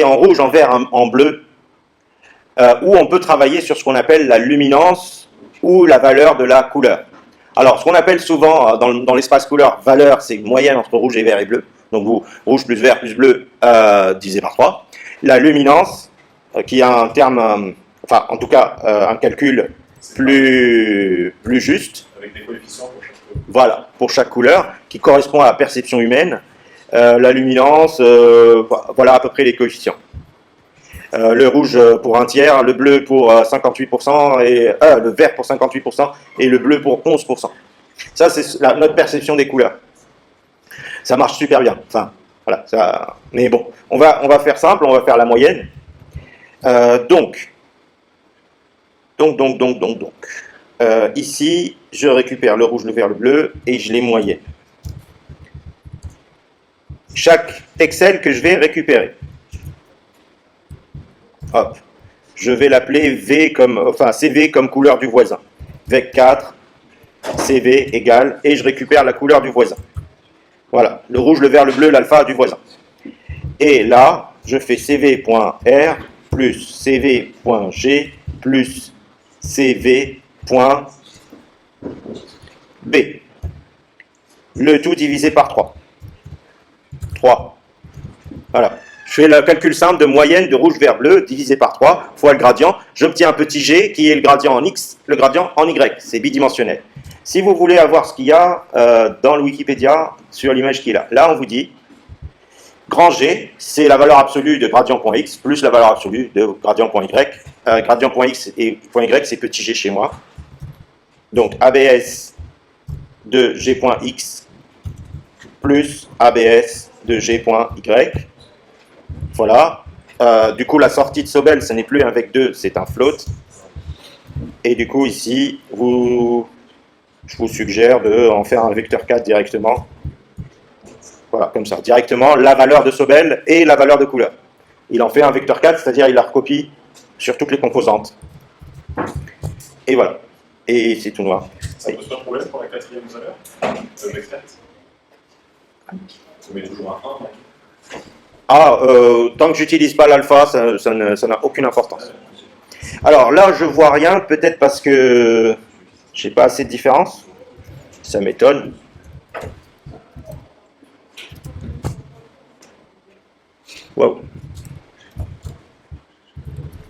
en rouge, en vert, en bleu, ou on peut travailler sur ce qu'on appelle la luminance ou la valeur de la couleur. Alors, ce qu'on appelle souvent dans l'espace couleur, valeur, c'est moyenne entre rouge et vert et bleu. Donc, rouge plus vert plus bleu divisé par 3. La luminance, qui a un terme, en tout cas, un calcul plus juste. Avec des coefficients pour chaque Voilà, pour chaque couleur, qui correspond à la perception humaine, la luminance, voilà à peu près les coefficients. Le rouge pour un tiers, le bleu pour 58%, et, le vert pour 58%, et le bleu pour 11%. Ça, c'est notre perception des couleurs. Ça marche super bien. Enfin, voilà. Ça... Mais bon, on va faire simple, on va faire la moyenne. Donc. Ici, je récupère le rouge, le vert, le bleu, et je les moyenne. Chaque pixel que je vais récupérer. Hop. Je vais l'appeler V comme, enfin, CV comme couleur du voisin. Vec 4, CV égale, et je récupère la couleur du voisin. Voilà, le rouge, le vert, le bleu, l'alpha du voisin. Et là, je fais CV.R plus CV.G plus CV.B. Le tout divisé par 3. 3. Voilà. Je fais le calcul simple de moyenne de rouge, vert, bleu divisé par 3 fois le gradient. J'obtiens un petit g qui est le gradient en x, le gradient en y. C'est bidimensionnel. Si vous voulez avoir ce qu'il y a dans le Wikipédia sur l'image qui est là, là on vous dit grand G, c'est la valeur absolue de gradient.x plus la valeur absolue de gradient.y. Gradient.x et .y, c'est petit g chez moi. Donc ABS de g.x plus ABS de g.y. Voilà. Du coup, la sortie de Sobel, ce n'est plus un vec 2, c'est un float. Et du coup, ici, je vous suggère d'en faire un vecteur 4 directement. Voilà, comme ça. Directement, la valeur de Sobel et la valeur de couleur. Il en fait un vecteur 4, c'est-à-dire il la recopie sur toutes les composantes. Et voilà. Et c'est tout noir. Ça pose pas de problème pour la quatrième valeur, le vec 4. Vous mettez toujours un 1. Tant que j'utilise pas l'alpha, ça n'a aucune importance. Alors là, je vois rien, peut-être parce que j'ai pas assez de différence. Ça m'étonne. Wow.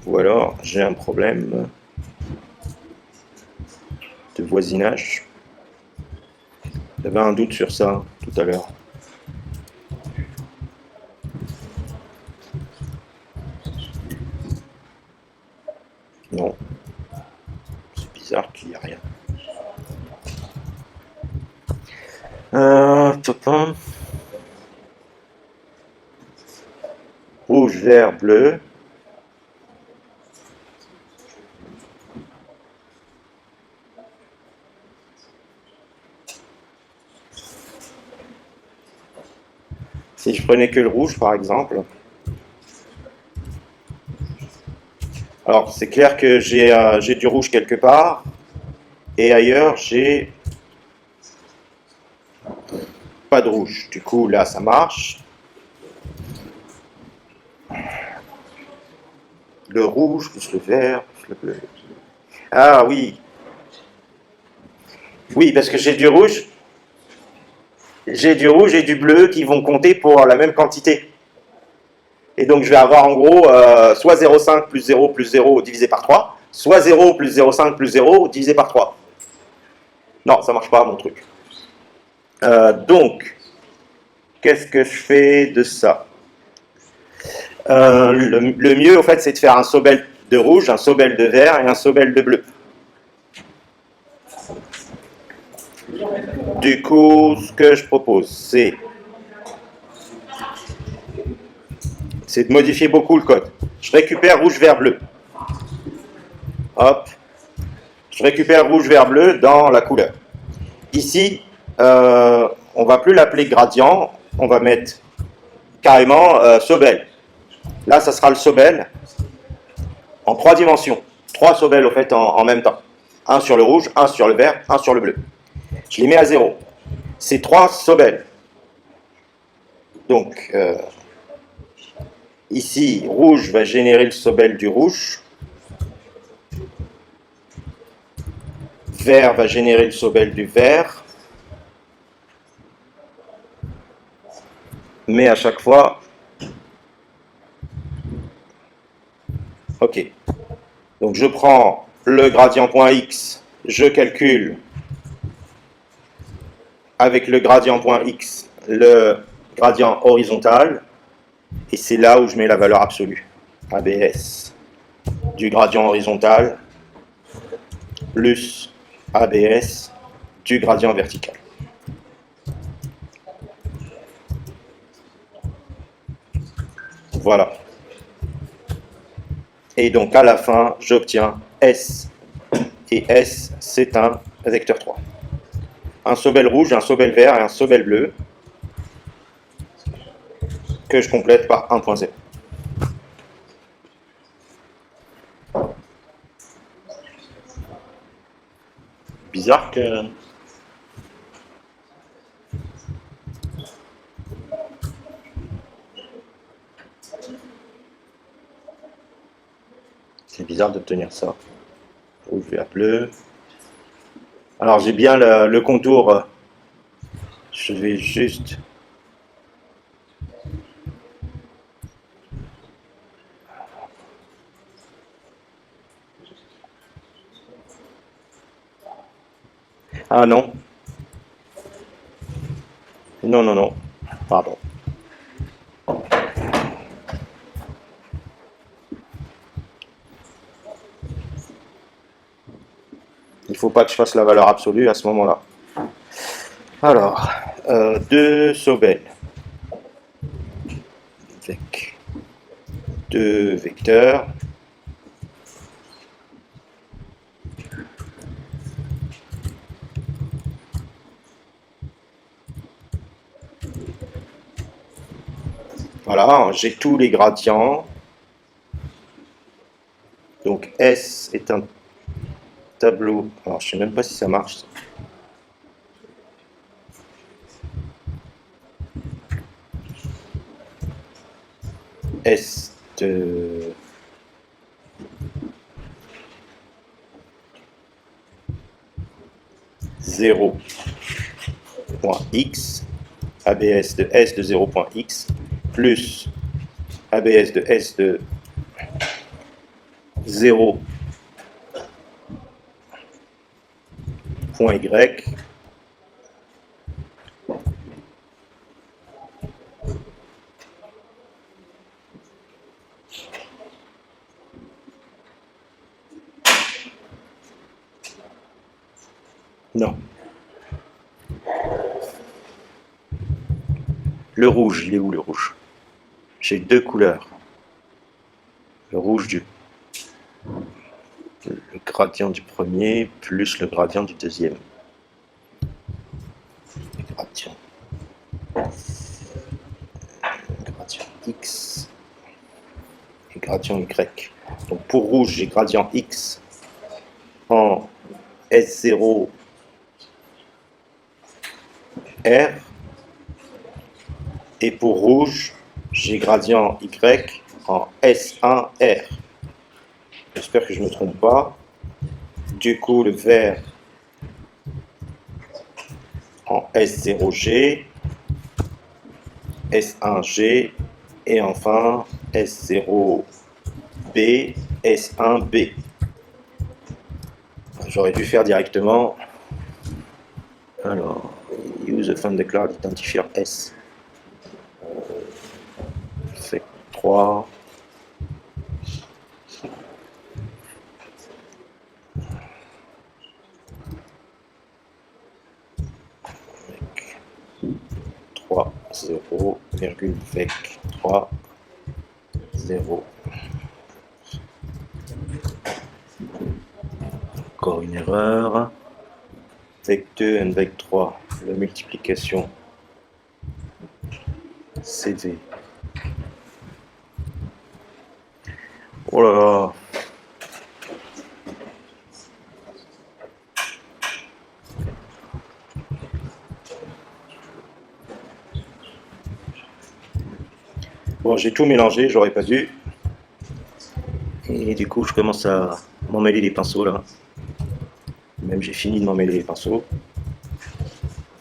Ou alors, j'ai un problème de voisinage. J'avais un doute sur ça tout à l'heure. Non. C'est bizarre qu'il n'y ait rien. Rouge, vert, bleu. Si je prenais que le rouge, par exemple. Alors, c'est clair que j'ai du rouge quelque part. Et ailleurs, j'ai pas de rouge. Du coup, là, ça marche. Le rouge plus le vert plus le bleu. Ah oui. Oui, parce que j'ai du rouge. J'ai du rouge et du bleu qui vont compter pour la même quantité. Et donc, je vais avoir en gros soit 0,5 plus 0 plus 0 divisé par 3, soit 0 plus 0,5 plus 0 divisé par 3. Non, ça marche pas, mon truc. Donc, qu'est-ce que je fais de ça? Le mieux, en fait, c'est de faire un Sobel de rouge, un Sobel de vert et un Sobel de bleu. Du coup, ce que je propose, c'est de modifier beaucoup le code. Je récupère rouge, vert, bleu. Hop. Je récupère rouge, vert, bleu dans la couleur. Ici, on va plus l'appeler gradient, on va mettre carrément Sobel. Là, ça sera le Sobel en 3 dimensions. 3 Sobel, au fait, en même temps. Un sur le rouge, un sur le vert, un sur le bleu. Je les mets à 0. C'est 3 Sobel. Donc, ici, rouge va générer le Sobel du rouge. Vert va générer le Sobel du vert. Mais à chaque fois... Ok. Donc je prends le gradient.x, je calcule avec le gradient point x, le gradient horizontal, et c'est là où je mets la valeur absolue, ABS, du gradient horizontal, plus ABS, du gradient vertical. Voilà. Et donc à la fin, j'obtiens S. Et S, c'est un vecteur 3. Un Sobel rouge, un Sobel vert et un Sobel bleu que je complète par 1.0. Bizarre que... C'est bizarre d'obtenir ça. Rouge, vert, bleu. Alors j'ai bien le contour. Je vais juste... Ah non. Non, non, non. Pardon. Il ne faut pas que je fasse la valeur absolue à ce moment-là. Alors, 2 Sobel avec 2 vecteurs. Voilà, j'ai tous les gradients. Donc S est un tableau. Alors je ne sais même pas si ça marche. S de zéro point x, ABS de S de 0.x, plus ABS de S de 0 point y, non. Le rouge, il est où le rouge? J'ai 2 couleurs. Le rouge du le gradient du premier plus le gradient du deuxième. Gradient. Gradient x et gradient y. Donc pour rouge, j'ai gradient x en S0 R. Et pour rouge, j'ai gradient y en S1 R. J'espère que je ne me trompe pas. Du coup, le vert en S0G, S1G, et enfin S0B, S1B. J'aurais dû faire directement. Alors, use a find declared identifier S. C'est 3. Avec 3, 0, virgule, vec 3, 0. Encore une erreur. Vec 2 et vec 3, la multiplication CV. Oh là là. Bon, j'ai tout mélangé, j'aurais pas dû. Et du coup, je commence à m'emmêler les pinceaux là. Même j'ai fini de m'emmêler les pinceaux.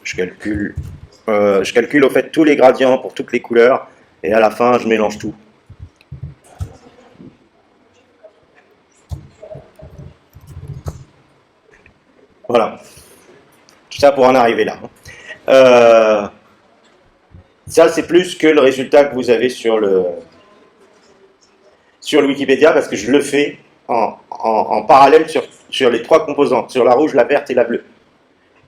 Je calcule au fait tous les gradients pour toutes les couleurs. Et à la fin, je mélange tout. Voilà. Tout ça pour en arriver là. Ça, c'est plus que le résultat que vous avez sur le Wikipédia, parce que je le fais en parallèle sur les trois composantes, sur la rouge, la verte et la bleue.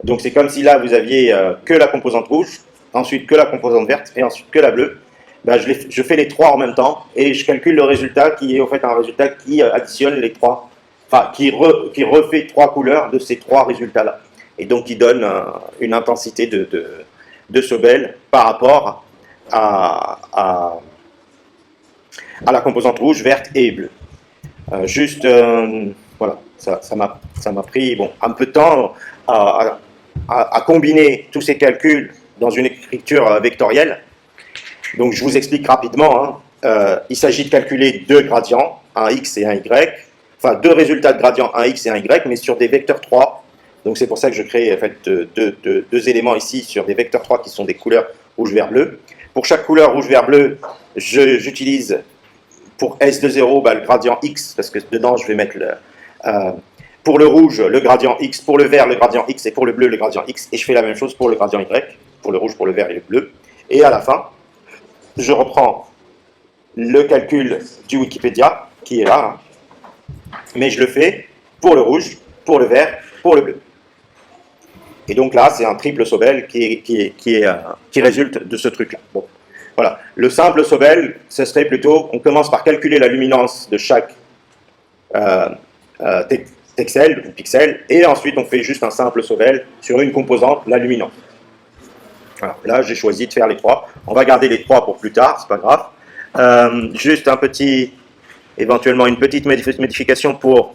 Donc c'est comme si là, vous aviez que la composante rouge, ensuite que la composante verte, et ensuite que la bleue. Ben, je fais les trois en même temps, et je calcule le résultat, qui est en fait un résultat qui additionne les trois, enfin, qui refait trois couleurs de ces trois résultats-là. Et donc qui donne une intensité de Sobel par rapport à la composante rouge, verte et bleue. Voilà, ça m'a pris un peu de temps à combiner tous ces calculs dans une écriture vectorielle. Donc je vous explique rapidement. Il s'agit de calculer deux gradients, un x et un y, enfin deux résultats de gradients, un x et un y, mais sur des vecteurs 3. Donc c'est pour ça que je crée en fait, deux éléments ici sur des vecteurs 3 qui sont des couleurs rouge, vert, bleu. Pour chaque couleur rouge, vert, bleu, j'utilise pour S de 0 le gradient x, parce que dedans je vais mettre pour le rouge le gradient x, pour le vert le gradient x et pour le bleu le gradient x, et je fais la même chose pour le gradient y, pour le rouge, pour le vert et le bleu. Et à la fin, je reprends le calcul du Wikipédia, qui est là, mais je le fais pour le rouge, pour le vert, pour le bleu. Et donc là, c'est un triple Sobel qui résulte de ce truc-là. Bon, voilà. Le simple Sobel, ce serait plutôt, on commence par calculer la luminance de chaque texel ou pixel, et ensuite on fait juste un simple Sobel sur une composante, la luminance. Voilà. Là, j'ai choisi de faire les trois. On va garder les trois pour plus tard, c'est pas grave. Juste éventuellement une petite modification pour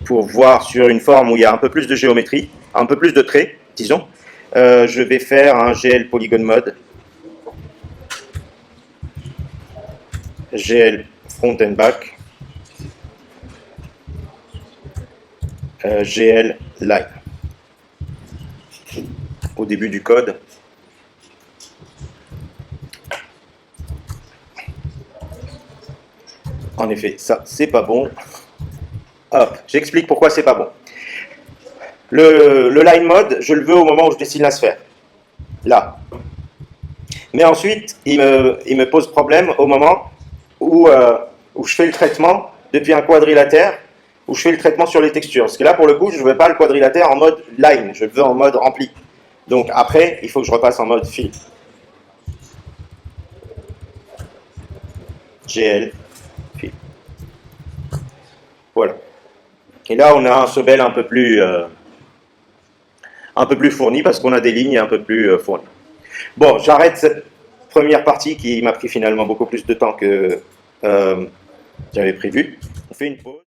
voir sur une forme où il y a un peu plus de géométrie, un peu plus de traits, disons. Je vais faire un GL Polygon Mode, GL Front and Back, GL Line. Au début du code. En effet, ça, c'est pas bon. Hop, j'explique pourquoi c'est pas bon. Le line mode, je le veux au moment où je dessine la sphère. Là. Mais ensuite, il me pose problème au moment où je fais le traitement depuis un quadrilatère, où je fais le traitement sur les textures. Parce que là, pour le coup, je ne veux pas le quadrilatère en mode line, je le veux en mode rempli. Donc après, il faut que je repasse en mode fill. GL, fill. Voilà. Et là, on a un Sobel un peu plus fourni parce qu'on a des lignes un peu plus fournies. Bon, j'arrête cette première partie qui m'a pris finalement beaucoup plus de temps que j'avais prévu. On fait une pause.